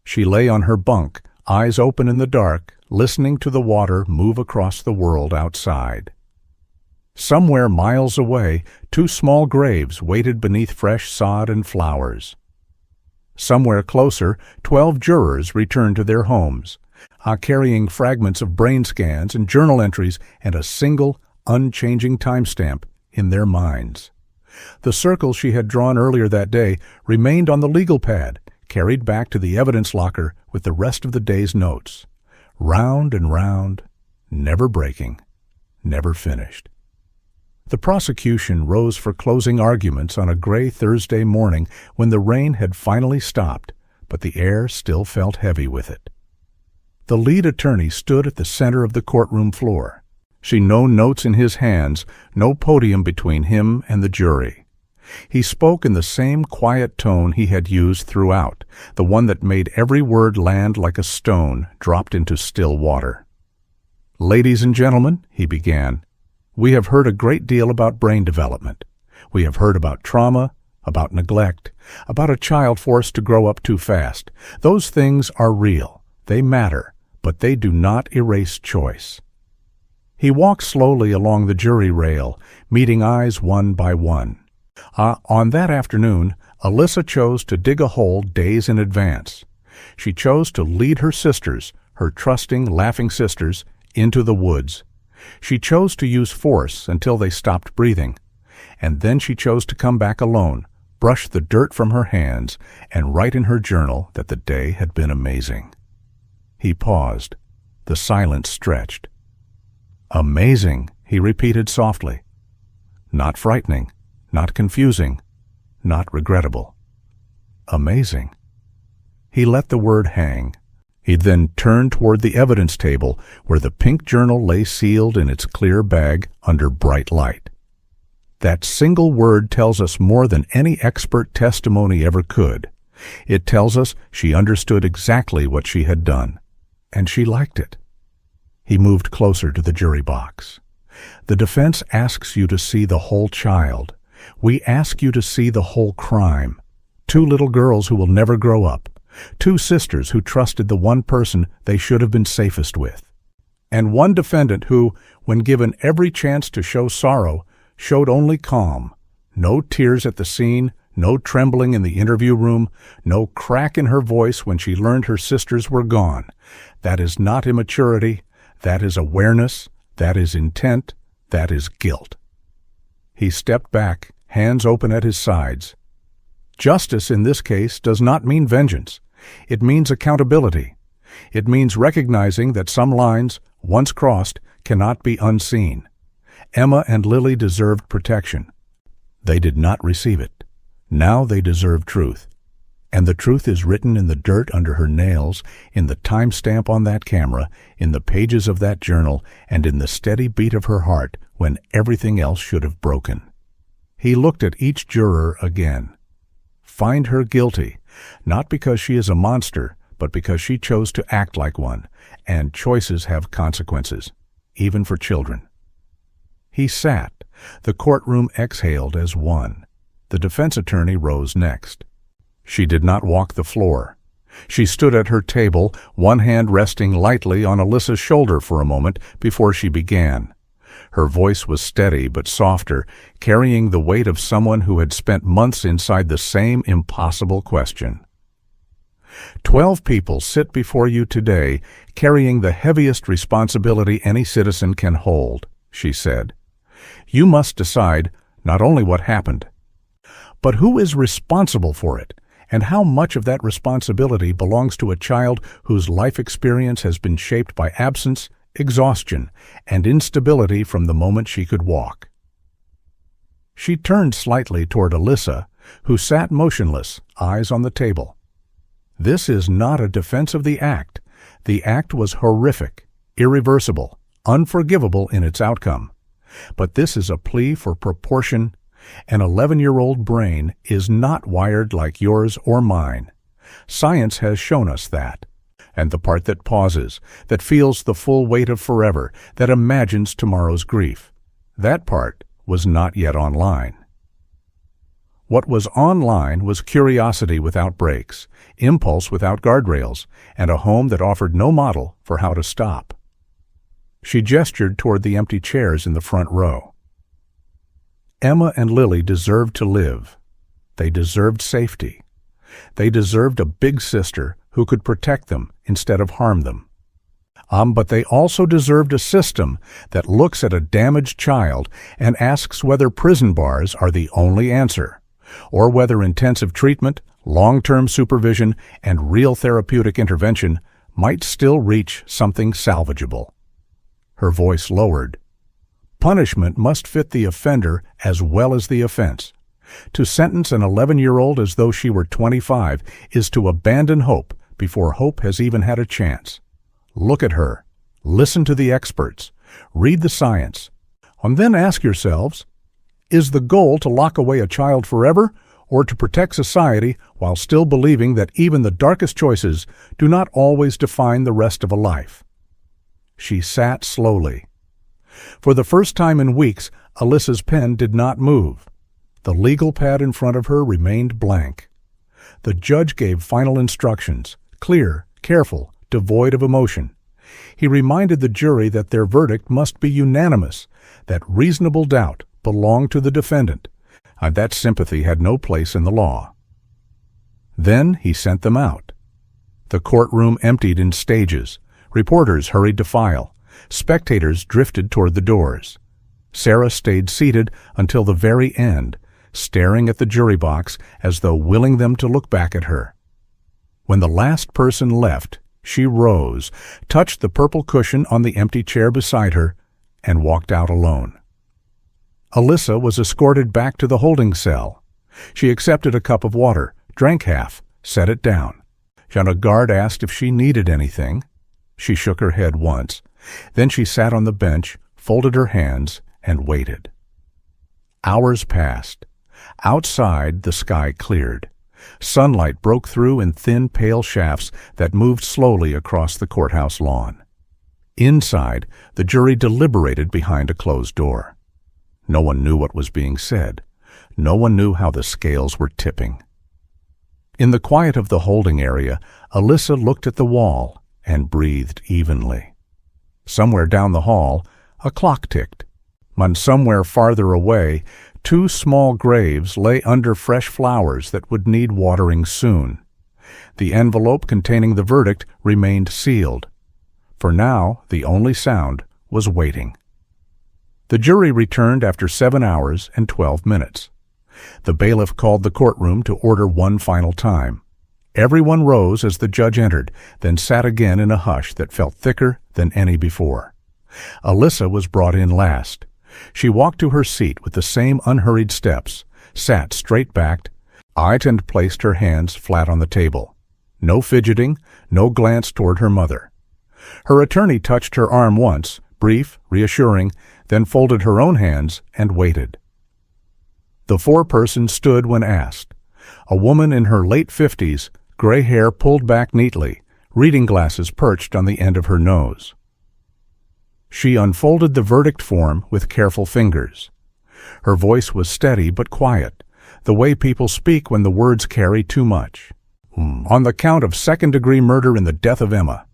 She lay on her bunk, eyes open in the dark, listening to the water move across the world outside. Somewhere miles away, 2 small graves waited beneath fresh sod and flowers. Somewhere closer, 12 jurors returned to their homes, carrying fragments of brain scans and journal entries and a single, unchanging timestamp in their minds. The circle she had drawn earlier that day remained on the legal pad, carried back to the evidence locker with the rest of the day's notes. Round and round, never breaking, never finished. The prosecution rose for closing arguments on a gray Thursday morning when the rain had finally stopped, but the air still felt heavy with it. The lead attorney stood at the center of the courtroom floor. She no notes in his hands, no podium between him and the jury. He spoke in the same quiet tone he had used throughout, the one that made every word land like a stone dropped into still water. "Ladies and gentlemen," he began, "we have heard a great deal about brain development. We have heard about trauma, about neglect, about a child forced to grow up too fast. Those things are real. They matter, but they do not erase choice." He walked slowly along the jury rail, meeting eyes one by one. On that afternoon, Alyssa chose to dig a hole days in advance. She chose to lead her sisters, her trusting, laughing sisters, into the woods. She chose to use force until they stopped breathing. And then she chose to come back alone, brush the dirt from her hands, and write in her journal that the day had been amazing. He paused. The silence stretched. "Amazing," he repeated softly. "Not frightening, not confusing, not regrettable. Amazing." He let the word hang. He then turned toward the evidence table where the pink journal lay sealed in its clear bag under bright light. That single word tells us more than any expert testimony ever could. It tells us she understood exactly what she had done, and she liked it. He moved closer to the jury box. "The defense asks you to see the whole child. We ask you to see the whole crime. 2 little girls who will never grow up. 2 sisters who trusted the one person they should have been safest with. And 1 defendant who, when given every chance to show sorrow, showed only calm. No tears at the scene, no trembling in the interview room, no crack in her voice when she learned her sisters were gone. That is not immaturity. That is awareness, that is intent, that is guilt." He stepped back, hands open at his sides. Justice in this case does not mean vengeance. It means accountability. It means recognizing that some lines, once crossed, cannot be unseen. Emma and Lily deserved protection. They did not receive it. Now they deserve truth. And the truth is written in the dirt under her nails, in the timestamp on that camera, in the pages of that journal, and in the steady beat of her heart when everything else should have broken. He looked at each juror again. Find her guilty, not because she is a monster, but because she chose to act like one, and choices have consequences, even for children. He sat. The courtroom exhaled as one. The defense attorney rose next. She did not walk the floor. She stood at her table, one hand resting lightly on Alyssa's shoulder for a moment before she began. Her voice was steady but softer, carrying the weight of someone who had spent months inside the same impossible question. 12 people sit before you today, carrying the heaviest responsibility any citizen can hold, she said. You must decide not only what happened, but who is responsible for it, and how much of that responsibility belongs to a child whose life experience has been shaped by absence, exhaustion, and instability from the moment she could walk. She turned slightly toward Alyssa, who sat motionless, eyes on the table. This is not a defense of the act. The act was horrific, irreversible, unforgivable in its outcome. But this is a plea for proportion. An 11-year-old brain is not wired like yours or mine. Science has shown us that. And the part that pauses, that feels the full weight of forever, that imagines tomorrow's grief, that part was not yet online. What was online was curiosity without brakes, impulse without guardrails, and a home that offered no model for how to stop. She gestured toward the empty chairs in the front row. Emma and Lily deserved to live. They deserved safety. They deserved a big sister who could protect them instead of harm them. But they also deserved a system that looks at a damaged child and asks whether prison bars are the only answer, or whether intensive treatment, long-term supervision, and real therapeutic intervention might still reach something salvageable. Her voice lowered. Punishment must fit the offender as well as the offense. To sentence an 11-year-old as though she were 25 is to abandon hope before hope has even had a chance. Look at her. Listen to the experts. Read the science. And then ask yourselves, is the goal to lock away a child forever, or to protect society while still believing that even the darkest choices do not always define the rest of a life? She sat slowly. For the first time in weeks, Alyssa's pen did not move. The legal pad in front of her remained blank. The judge gave final instructions, clear, careful, devoid of emotion. He reminded the jury that their verdict must be unanimous, that reasonable doubt belonged to the defendant, and that sympathy had no place in the law. Then he sent them out. The courtroom emptied in stages. Reporters hurried to file. Spectators drifted toward the doors. Sarah stayed seated until the very end, staring at the jury box as though willing them to look back at her. When the last person left, she rose, touched the purple cushion on the empty chair beside her, and walked out alone. Alyssa was escorted back to the holding cell. She accepted a cup of water, drank half, set it down. A guard asked if she needed anything. She shook her head once. Then she sat on the bench, folded her hands, and waited. Hours passed. Outside, the sky cleared. Sunlight broke through in thin, pale shafts that moved slowly across the courthouse lawn. Inside, the jury deliberated behind a closed door. No one knew what was being said. No one knew how the scales were tipping. In the quiet of the holding area, Alyssa looked at the wall and breathed evenly. Somewhere down the hall, a clock ticked. And somewhere farther away, 2 small graves lay under fresh flowers that would need watering soon. The envelope containing the verdict remained sealed. For now, the only sound was waiting. The jury returned after 7 hours and 12 minutes. The bailiff called the courtroom to order one final time. Everyone rose as the judge entered, then sat again in a hush that felt thicker than any before. Alyssa was brought in last. She walked to her seat with the same unhurried steps, sat straight-backed, and placed her hands flat on the table. No fidgeting, no glance toward her mother. Her attorney touched her arm once, brief, reassuring, then folded her own hands and waited. The foreperson stood when asked. A woman in her late 50s, gray hair pulled back neatly, reading glasses perched on the end of her nose. She unfolded the verdict form with careful fingers. Her voice was steady but quiet, the way people speak when the words carry too much. On the count of second-degree murder in the death of Emma,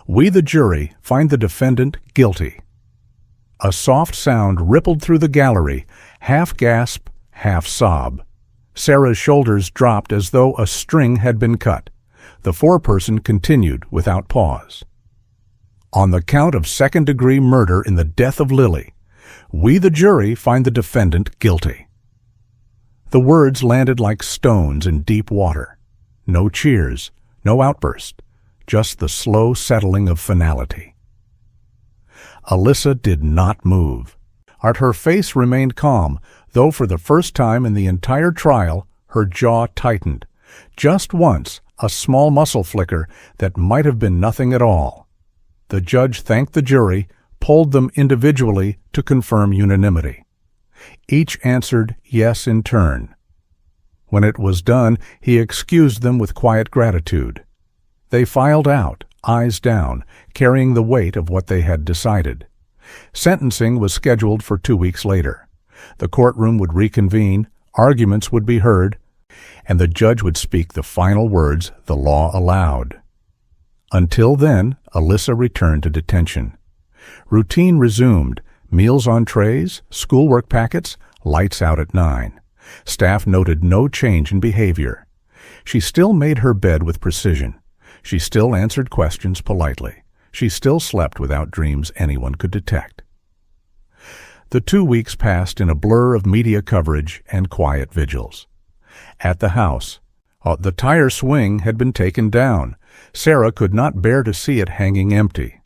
we, the jury, find the defendant guilty. A soft sound rippled through the gallery, half gasp, half sob. Sarah's shoulders dropped as though a string had been cut. The foreperson continued without pause. On the count of second-degree murder in the death of Lily, we, the jury, find the defendant guilty. The words landed like stones in deep water. No cheers, no outburst, just the slow settling of finality. Alyssa did not move. Her face remained calm, though for the first time in the entire trial, her jaw tightened. Just once, a small muscle flicker that might have been nothing at all. The judge thanked the jury, polled them individually to confirm unanimity. Each answered yes in turn. When it was done, he excused them with quiet gratitude. They filed out, eyes down, carrying the weight of what they had decided. Sentencing was scheduled for 2 weeks later. The courtroom would reconvene, arguments would be heard, and the judge would speak the final words the law allowed. Until then, Alyssa returned to detention. Routine resumed, meals on trays, schoolwork packets, lights out at 9. Staff noted no change in behavior. She still made her bed with precision. She still answered questions politely. She still slept without dreams anyone could detect. The 2 weeks passed in a blur of media coverage and quiet vigils. At the house, the tire swing had been taken down. Sarah could not bear to see it hanging empty.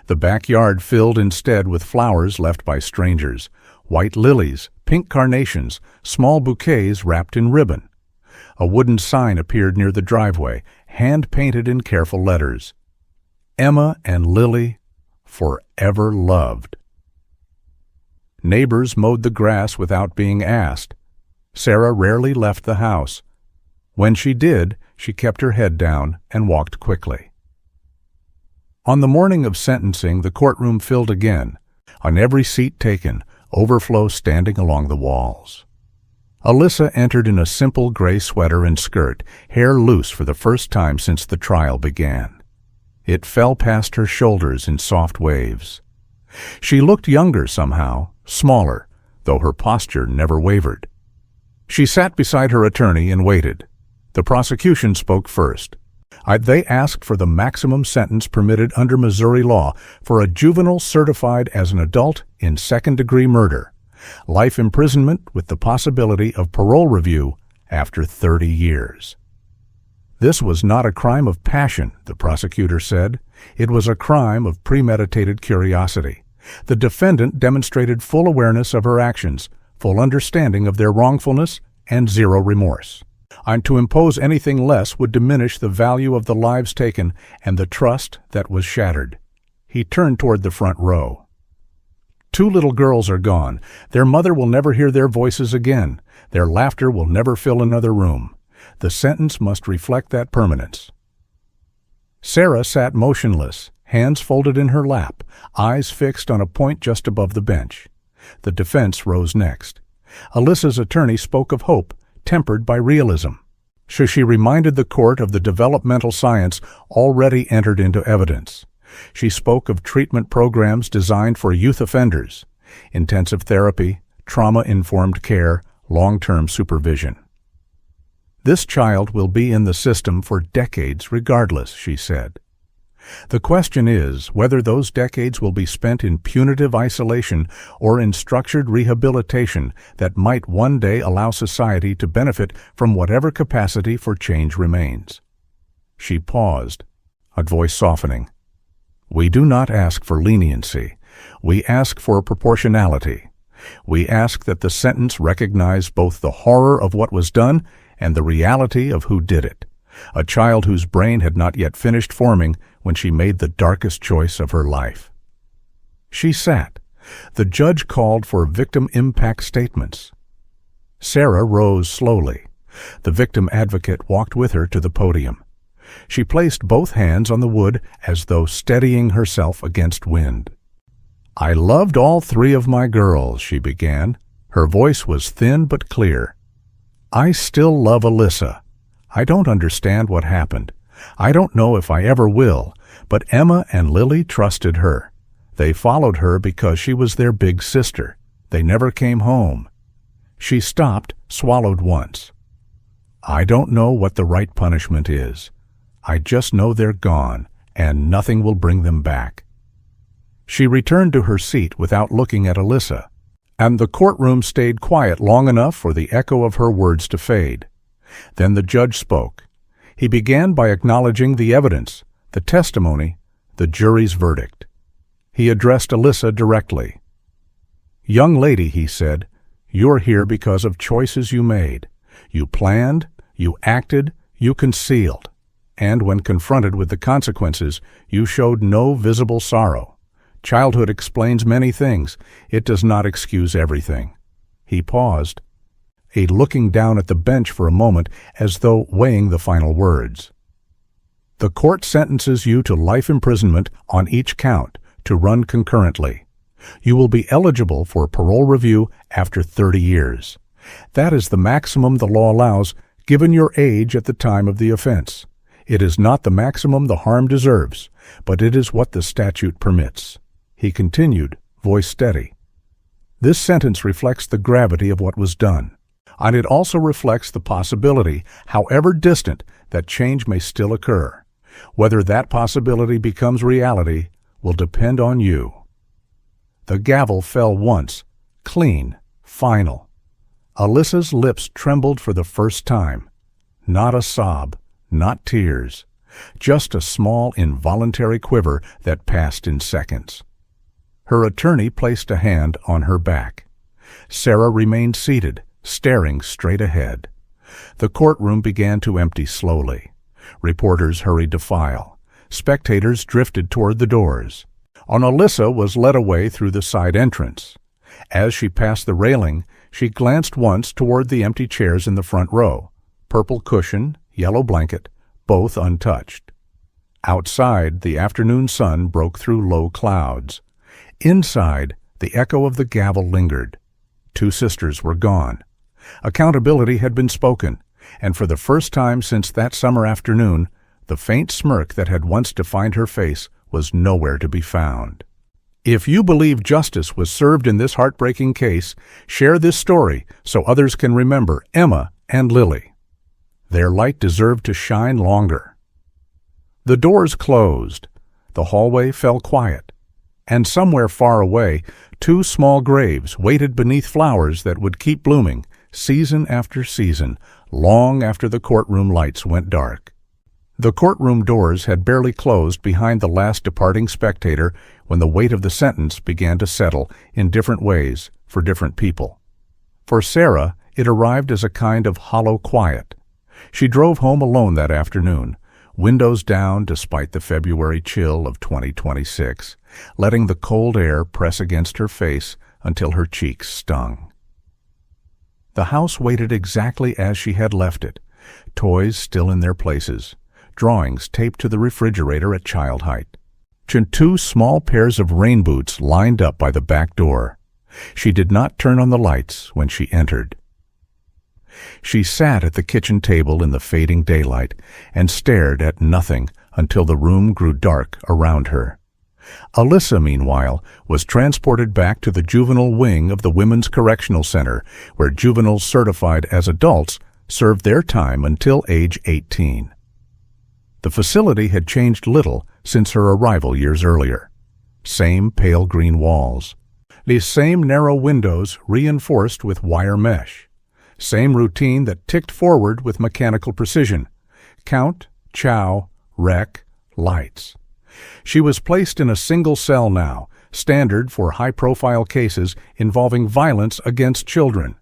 The backyard filled instead with flowers left by strangers, white lilies, pink carnations, small bouquets wrapped in ribbon. A wooden sign appeared near the driveway, hand-painted in careful letters. Emma and Lily, forever loved. Neighbors mowed the grass without being asked. Sarah rarely left the house. When she did, she kept her head down and walked quickly. On the morning of sentencing, the courtroom filled again. On every seat taken, overflow standing along the walls. Alyssa entered in a simple gray sweater and skirt, hair loose for the first time since the trial began. It fell past her shoulders in soft waves. She looked younger somehow, smaller, though her posture never wavered. She sat beside her attorney and waited. The prosecution spoke first. They asked for the maximum sentence permitted under Missouri law for a juvenile certified as an adult in second-degree murder, life imprisonment with the possibility of parole review after 30 years. This was not a crime of passion, the prosecutor said. It was a crime of premeditated curiosity. The defendant demonstrated full awareness of her actions, full understanding of their wrongfulness, and zero remorse. And to impose anything less would diminish the value of the lives taken and the trust that was shattered. He turned toward the front row. 2 little girls are gone. Their mother will never hear their voices again. Their laughter will never fill another room. The sentence must reflect that permanence. Sarah sat motionless, hands folded in her lap, eyes fixed on a point just above the bench. The defense rose next. Alyssa's attorney spoke of hope, tempered by realism. She reminded the court of the developmental science already entered into evidence. She spoke of treatment programs designed for youth offenders, intensive therapy, trauma-informed care, long-term supervision. This child will be in the system for decades regardless, she said. The question is whether those decades will be spent in punitive isolation or in structured rehabilitation that might one day allow society to benefit from whatever capacity for change remains. She paused, a voice softening. We do not ask for leniency. We ask for proportionality. We ask that the sentence recognize both the horror of what was done and the reality of who did it. A child whose brain had not yet finished forming when she made the darkest choice of her life. She sat. The judge called for victim impact statements. Sarah rose slowly. The victim advocate walked with her to the podium. She placed both hands on the wood as though steadying herself against wind. I loved all 3 of my girls, she began. Her voice was thin but clear. I still love Alyssa. I don't understand what happened. I don't know if I ever will, but Emma and Lily trusted her. They followed her because she was their big sister. They never came home." She stopped, swallowed once. "I don't know what the right punishment is. I just know they're gone, and nothing will bring them back." She returned to her seat without looking at Alyssa, and the courtroom stayed quiet long enough for the echo of her words to fade. Then the judge spoke. He began by acknowledging the evidence, the testimony, the jury's verdict. He addressed Alyssa directly. "Young lady," he said, "you're here because of choices you made. You planned, you acted, you concealed, and when confronted with the consequences, you showed no visible sorrow. Childhood explains many things. It does not excuse everything." He paused, looking down at the bench for a moment as though weighing the final words. "The court sentences you to life imprisonment on each count, to run concurrently. You will be eligible for parole review after 30 years. That is the maximum the law allows, given your age at the time of the offense. It is not the maximum the harm deserves, but it is what the statute permits." He continued, voice steady. "This sentence reflects the gravity of what was done, and it also reflects the possibility, however distant, that change may still occur. Whether that possibility becomes reality will depend on you." The gavel fell once, clean, final. Alyssa's lips trembled for the first time. Not a sob, not tears, just a small involuntary quiver that passed in seconds. Her attorney placed a hand on her back. Sarah remained seated, staring straight ahead. The courtroom began to empty slowly. Reporters hurried to file. Spectators drifted toward the doors. Alyssa was led away through the side entrance. As she passed the railing, she glanced once toward the empty chairs in the front row. Purple cushion, yellow blanket, both untouched. Outside, the afternoon sun broke through low clouds. Inside, the echo of the gavel lingered. Two sisters were gone. Accountability had been spoken, and for the first time since that summer afternoon, the faint smirk that had once defined her face was nowhere to be found. If you believe justice was served in this heartbreaking case, share this story so others can remember Emma and Lily. Their light deserved to shine longer. The doors closed. The hallway fell quiet. And somewhere far away, two small graves waited beneath flowers that would keep blooming, season after season, long after the courtroom lights went dark. The courtroom doors had barely closed behind the last departing spectator when the weight of the sentence began to settle in different ways for different people. For Sarah, it arrived as a kind of hollow quiet. She drove home alone that afternoon, windows down despite the February chill of 2026, letting the cold air press against her face until her cheeks stung. The house waited exactly as she had left it, toys still in their places, drawings taped to the refrigerator at child height. Two small pairs of rain boots lined up by the back door. She did not turn on the lights when she entered. She sat at the kitchen table in the fading daylight and stared at nothing until the room grew dark around her. Alyssa, meanwhile, was transported back to the juvenile wing of the Women's Correctional Center, where juveniles certified as adults served their time until age 18. The facility had changed little since her arrival years earlier. Same pale green walls. The same narrow windows reinforced with wire mesh. Same routine that ticked forward with mechanical precision. Count, chow, rec, lights. She was placed in a single cell now, standard for high-profile cases involving violence against children.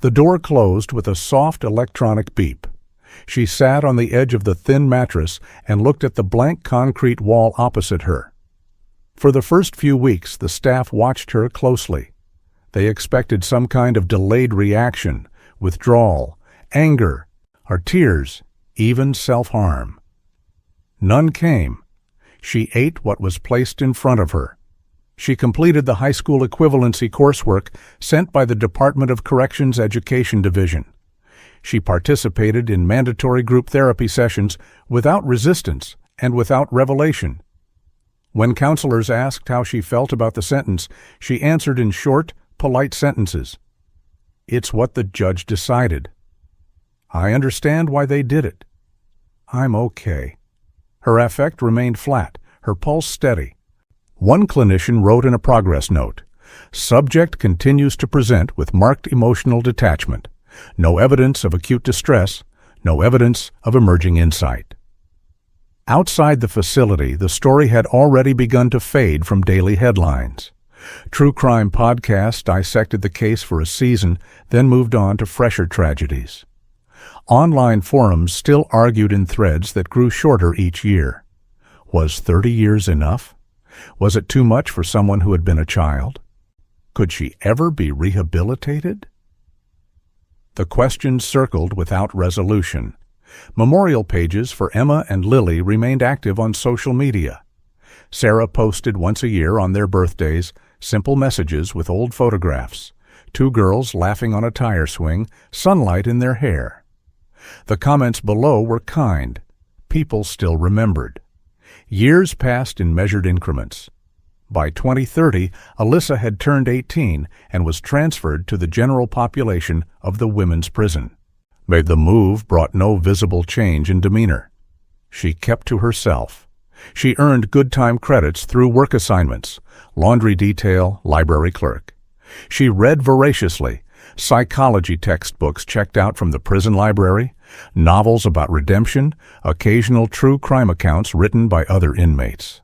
The door closed with a soft electronic beep. She sat on the edge of the thin mattress and looked at the blank concrete wall opposite her. For the first few weeks, the staff watched her closely. They expected some kind of delayed reaction, withdrawal, anger, or tears, even self-harm. None came. She ate what was placed in front of her. She completed the high school equivalency coursework sent by the Department of Corrections Education Division. She participated in mandatory group therapy sessions without resistance and without revelation. When counselors asked how she felt about the sentence, she answered in short, polite sentences. "It's what the judge decided. I understand why they did it. I'm okay." Her affect remained flat, her pulse steady. One clinician wrote in a progress note, "Subject continues to present with marked emotional detachment. No evidence of acute distress, no evidence of emerging insight." Outside the facility, the story had already begun to fade from daily headlines. True crime podcasts dissected the case for a season, then moved on to fresher tragedies. Online forums still argued in threads that grew shorter each year. Was 30 years enough? Was it too much for someone who had been a child? Could she ever be rehabilitated? The questions circled without resolution. Memorial pages for Emma and Lily remained active on social media. Sarah posted once a year on their birthdays simple messages with old photographs, two girls laughing on a tire swing, sunlight in their hair. The comments below were kind. People still remembered. Years passed in measured increments. By 2030, Alyssa had turned 18 and was transferred to the general population of the women's prison. But the move brought no visible change in demeanor. She kept to herself. She earned good time credits through work assignments, laundry detail, library clerk. She read voraciously, psychology textbooks checked out from the prison library, novels about redemption, occasional true crime accounts written by other inmates.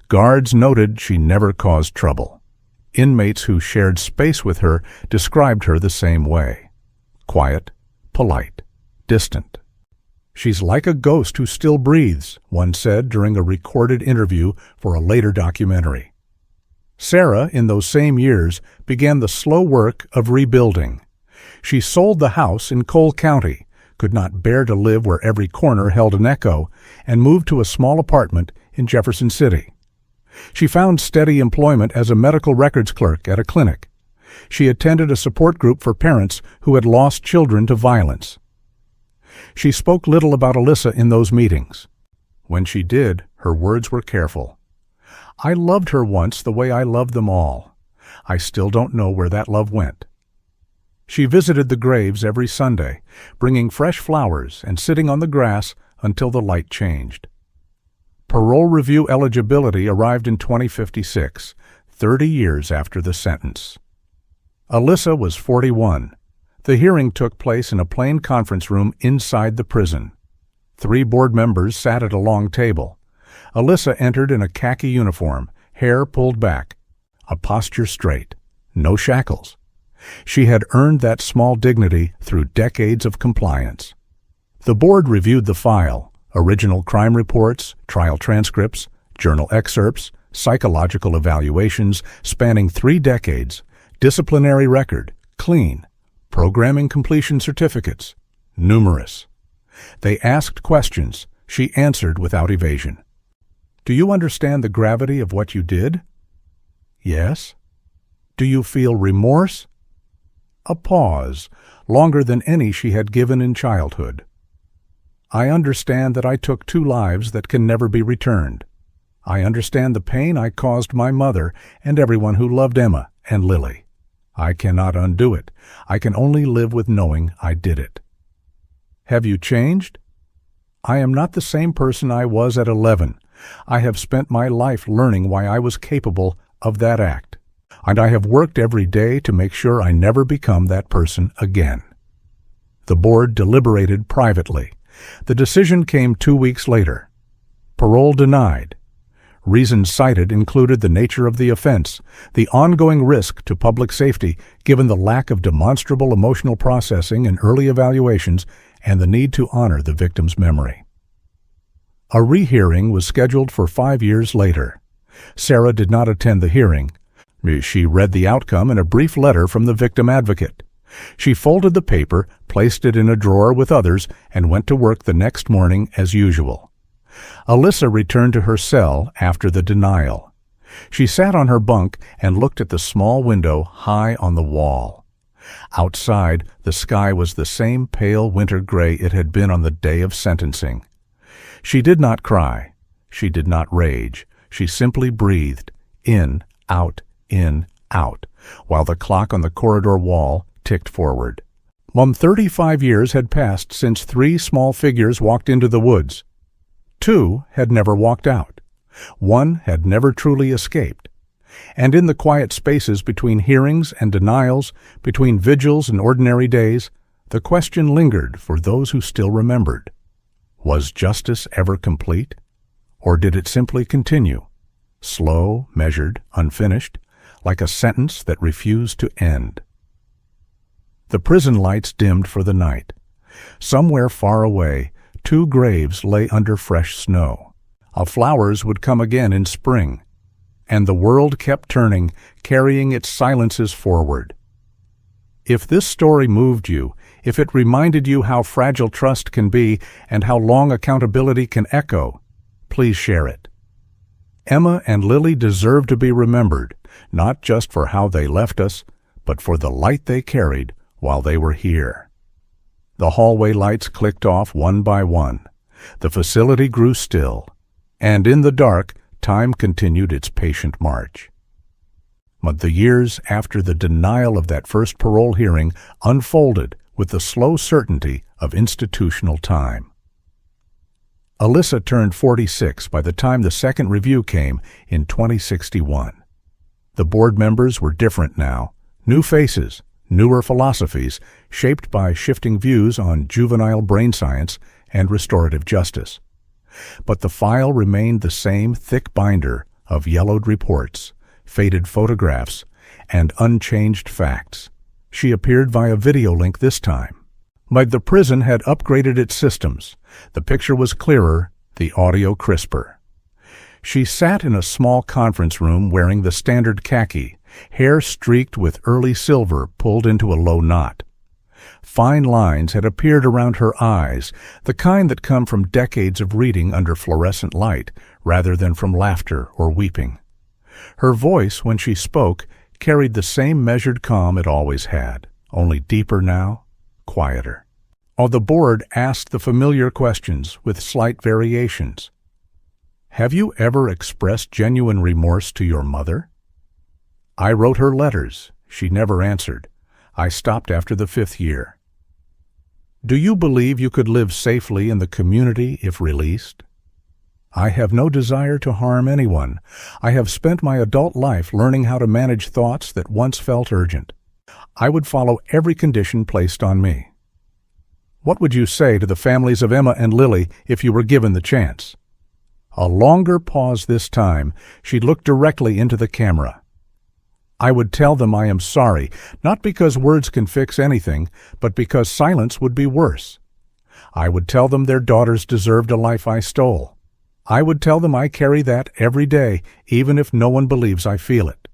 Guards noted she never caused trouble. Inmates who shared space with her described her the same way. Quiet, polite, distant. "She's like a ghost who still breathes," one said during a recorded interview for a later documentary. Sarah, in those same years, began the slow work of rebuilding. She sold the house in Cole County, could not bear to live where every corner held an echo, and moved to a small apartment in Jefferson City. She found steady employment as a medical records clerk at a clinic. She attended a support group for parents who had lost children to violence. She spoke little about Alyssa in those meetings. When she did, her words were careful. "I loved her once the way I loved them all. I still don't know where that love went." She visited the graves every Sunday, bringing fresh flowers and sitting on the grass until the light changed. Parole review eligibility arrived in 2056, 30 years after the sentence. Alyssa was 41. The hearing took place in a plain conference room inside the prison. 3 board members sat at a long table. Alyssa entered in a khaki uniform, hair pulled back, a posture straight, no shackles. She had earned that small dignity through decades of compliance. The board reviewed the file, original crime reports, trial transcripts, journal excerpts, psychological evaluations spanning 3 decades, disciplinary record, clean, programming completion certificates, numerous. They asked questions. She answered without evasion. "Do you understand the gravity of what you did?" "Yes." "Do you feel remorse?" A pause, longer than any she had given in childhood. "I understand that I took 2 lives that can never be returned. I understand the pain I caused my mother and everyone who loved Emma and Lily. I cannot undo it. I can only live with knowing I did it." "Have you changed?" "I am not the same person I was at 11. I have spent my life learning why I was capable of that act, and I have worked every day to make sure I never become that person again." The board deliberated privately. The decision came 2 weeks later. Parole denied. Reasons cited included the nature of the offense, the ongoing risk to public safety given the lack of demonstrable emotional processing in early evaluations, and the need to honor the victim's memory. A rehearing was scheduled for 5 years later. Sarah did not attend the hearing. She read the outcome in a brief letter from the victim advocate. She folded the paper, placed it in a drawer with others, and went to work the next morning as usual. Alyssa returned to her cell after the denial. She sat on her bunk and looked at the small window high on the wall. Outside, the sky was the same pale winter gray it had been on the day of sentencing. She did not cry. She did not rage. She simply breathed, in, out, while the clock on the corridor wall ticked forward. 35 years had passed since 3 small figures walked into the woods. 2 had never walked out. 1 had never truly escaped. And in the quiet spaces between hearings and denials, between vigils and ordinary days, the question lingered for those who still remembered. Was justice ever complete? Or did it simply continue? Slow, measured, unfinished, like a sentence that refused to end. The prison lights dimmed for the night. Somewhere far away, 2 graves lay under fresh snow. Flowers would come again in spring. And the world kept turning, carrying its silences forward. If this story moved you, if it reminded you how fragile trust can be and how long accountability can echo, please share it. Emma and Lily deserve to be remembered, not just for how they left us, but for the light they carried while they were here. The hallway lights clicked off one by one. The facility grew still, and in the dark, time continued its patient march. But the years after the denial of that first parole hearing unfolded with the slow certainty of institutional time. Alyssa turned 46 by the time the second review came in 2061. The board members were different now, new faces, newer philosophies, shaped by shifting views on juvenile brain science and restorative justice. But the file remained the same thick binder of yellowed reports, faded photographs, and unchanged facts. She appeared via video link this time. But the prison had upgraded its systems. The picture was clearer, the audio crisper. She sat in a small conference room wearing the standard khaki, hair streaked with early silver pulled into a low knot. Fine lines had appeared around her eyes, the kind that come from decades of reading under fluorescent light rather than from laughter or weeping. Her voice, when she spoke, carried the same measured calm it always had, only deeper now, quieter. The board asked the familiar questions with slight variations. Have you ever expressed genuine remorse to your mother? I wrote her letters. She never answered. I stopped after the 5th year. Do you believe you could live safely in the community if released? I have no desire to harm anyone. I have spent my adult life learning how to manage thoughts that once felt urgent. I would follow every condition placed on me. What would you say to the families of Emma and Lily if you were given the chance? A longer pause this time. She looked directly into the camera. I would tell them I am sorry, not because words can fix anything, but because silence would be worse. I would tell them their daughters deserved a life I stole. I would tell them I carry that every day, even if no one believes I feel it.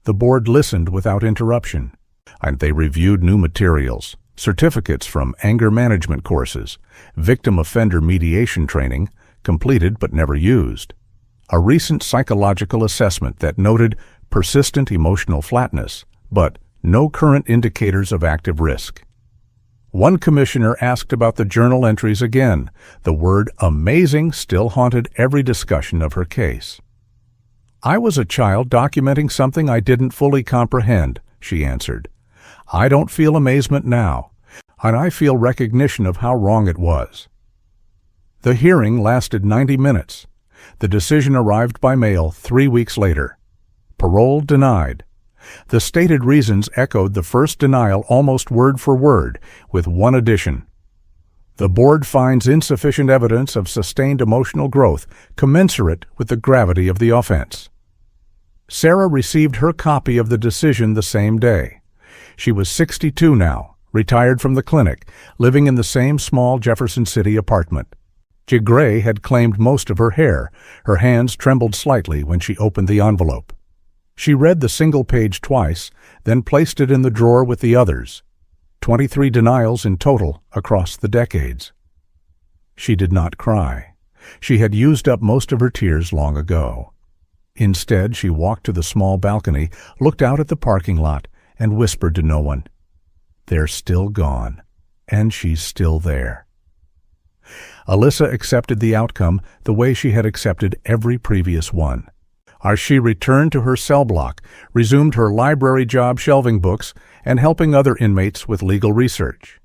The board listened without interruption, and they reviewed new materials, certificates from anger management courses, victim offender mediation training, completed but never used, a recent psychological assessment that noted persistent emotional flatness, but no current indicators of active risk. One commissioner asked about the journal entries again. The word amazing still haunted every discussion of her case. I was a child documenting something I didn't fully comprehend, she answered. I don't feel amazement now, and I feel recognition of how wrong it was. The hearing lasted 90 minutes. The decision arrived by mail 3 weeks later. Parole denied. The stated reasons echoed the first denial almost word for word, with one addition. The board finds insufficient evidence of sustained emotional growth commensurate with the gravity of the offense. Sarah received her copy of the decision the same day. She was 62 now, retired from the clinic, living in the same small Jefferson City apartment. Gray had claimed most of her hair. Her hands trembled slightly when she opened the envelope. She read the single page twice, then placed it in the drawer with the others. 23 denials in total across the decades. She did not cry. She had used up most of her tears long ago. Instead, she walked to the small balcony, looked out at the parking lot, and whispered to no one, "They're still gone, and she's still there." Alyssa accepted the outcome the way she had accepted every previous one. As she returned to her cell block, resumed her library job shelving books and helping other inmates with legal research.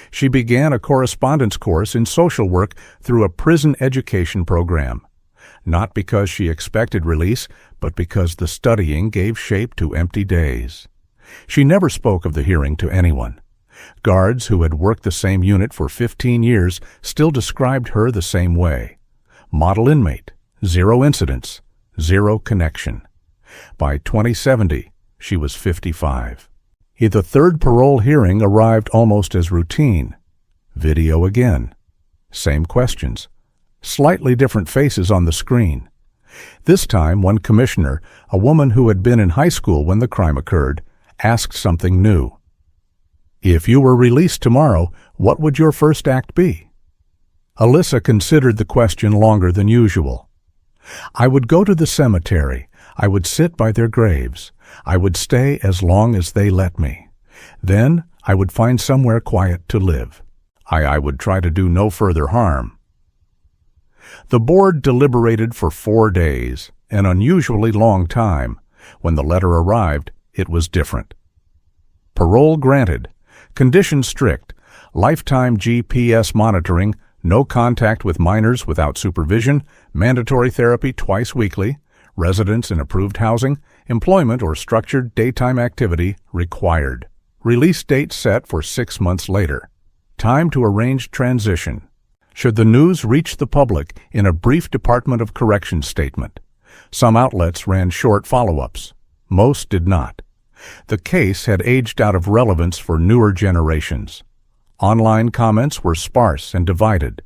She began a correspondence course in social work through a prison education program, not because she expected release, but because the studying gave shape to empty days. She never spoke of the hearing to anyone. Guards who had worked the same unit for 15 years still described her the same way. Model inmate, 0 incidents, 0 connection. By 2070, she was 55. The third parole hearing arrived almost as routine. Video again. Same questions. Slightly different faces on the screen. This time, one commissioner, a woman who had been in high school when the crime occurred, asked something new. "If you were released tomorrow, what would your first act be?" Alyssa considered the question longer than usual. "I would go to the cemetery. I would sit by their graves. I would stay as long as they let me. Then I would find somewhere quiet to live. I would try to do no further harm." The board deliberated for 4 days, an unusually long time. When the letter arrived, it was different. Parole granted. Conditions strict. Lifetime GPS monitoring. No contact with minors without supervision, mandatory therapy twice weekly, residence in approved housing, employment or structured daytime activity required. Release date set for 6 months later. Time to arrange transition. Should the news reach the public in a brief Department of Corrections statement. Some outlets ran short follow-ups. Most did not. The case had aged out of relevance for newer generations. Online comments were sparse and divided.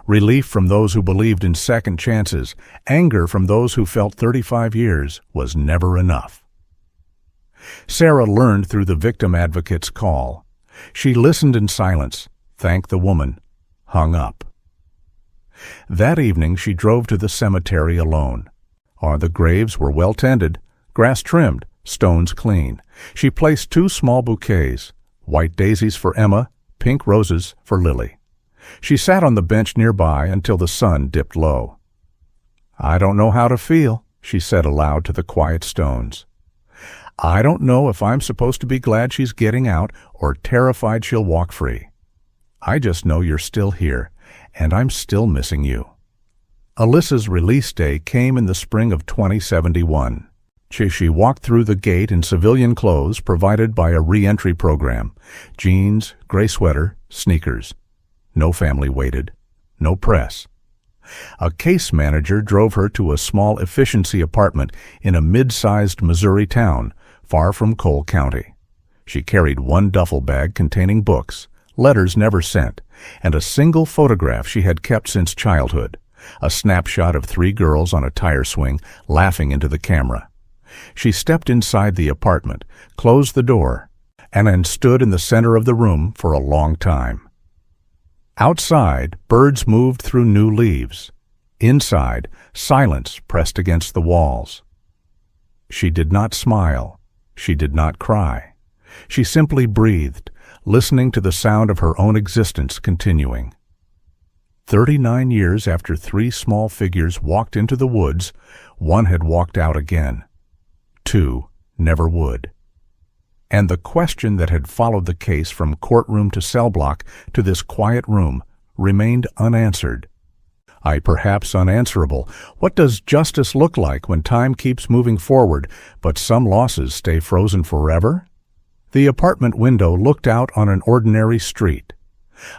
Relief from those who believed in second chances, anger from those who felt 35 years was never enough. Sarah learned through the victim advocate's call. She listened in silence, thanked the woman, hung up. That evening she drove to the cemetery alone. The graves were well tended, grass trimmed, stones clean. She placed 2 small bouquets, white daisies for Emma, pink roses for Lily. She sat on the bench nearby until the sun dipped low. "I don't know how to feel," she said aloud to the quiet stones. "I don't know if I'm supposed to be glad she's getting out or terrified she'll walk free. I just know you're still here, and I'm still missing you." Alyssa's release day came in the spring of 2071. She walked through the gate in civilian clothes provided by a re-entry program. Jeans, gray sweater, sneakers. No family waited. No press. A case manager drove her to a small efficiency apartment in a mid-sized Missouri town, far from Cole County. She carried 1 duffel bag containing books, letters never sent, and a single photograph she had kept since childhood, a snapshot of 3 girls on a tire swing laughing into the camera. She stepped inside the apartment, closed the door, and then stood in the center of the room for a long time. Outside, birds moved through new leaves. Inside, silence pressed against the walls. She did not smile. She did not cry. She simply breathed, listening to the sound of her own existence continuing. 39 years after 3 small figures walked into the woods, 1 had walked out again. 2 never would. And the question that had followed the case from courtroom to cell block to this quiet room remained unanswered. Perhaps unanswerable. What does justice look like when time keeps moving forward, but some losses stay frozen forever? The apartment window looked out on an ordinary street.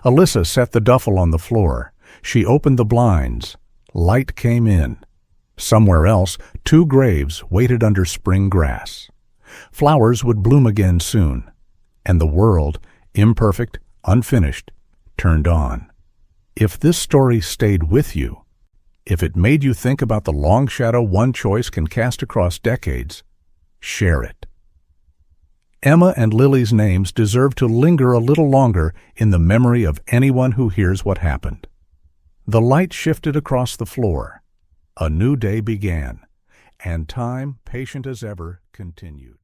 Alyssa set the duffel on the floor. She opened the blinds. Light came in. Somewhere else, 2 graves waited under spring grass. Flowers would bloom again soon, and the world, imperfect, unfinished, turned on. If this story stayed with you, if it made you think about the long shadow one choice can cast across decades, share it. Emma and Lily's names deserve to linger a little longer in the memory of anyone who hears what happened. The light shifted across the floor. A new day began, and time, patient as ever, continued.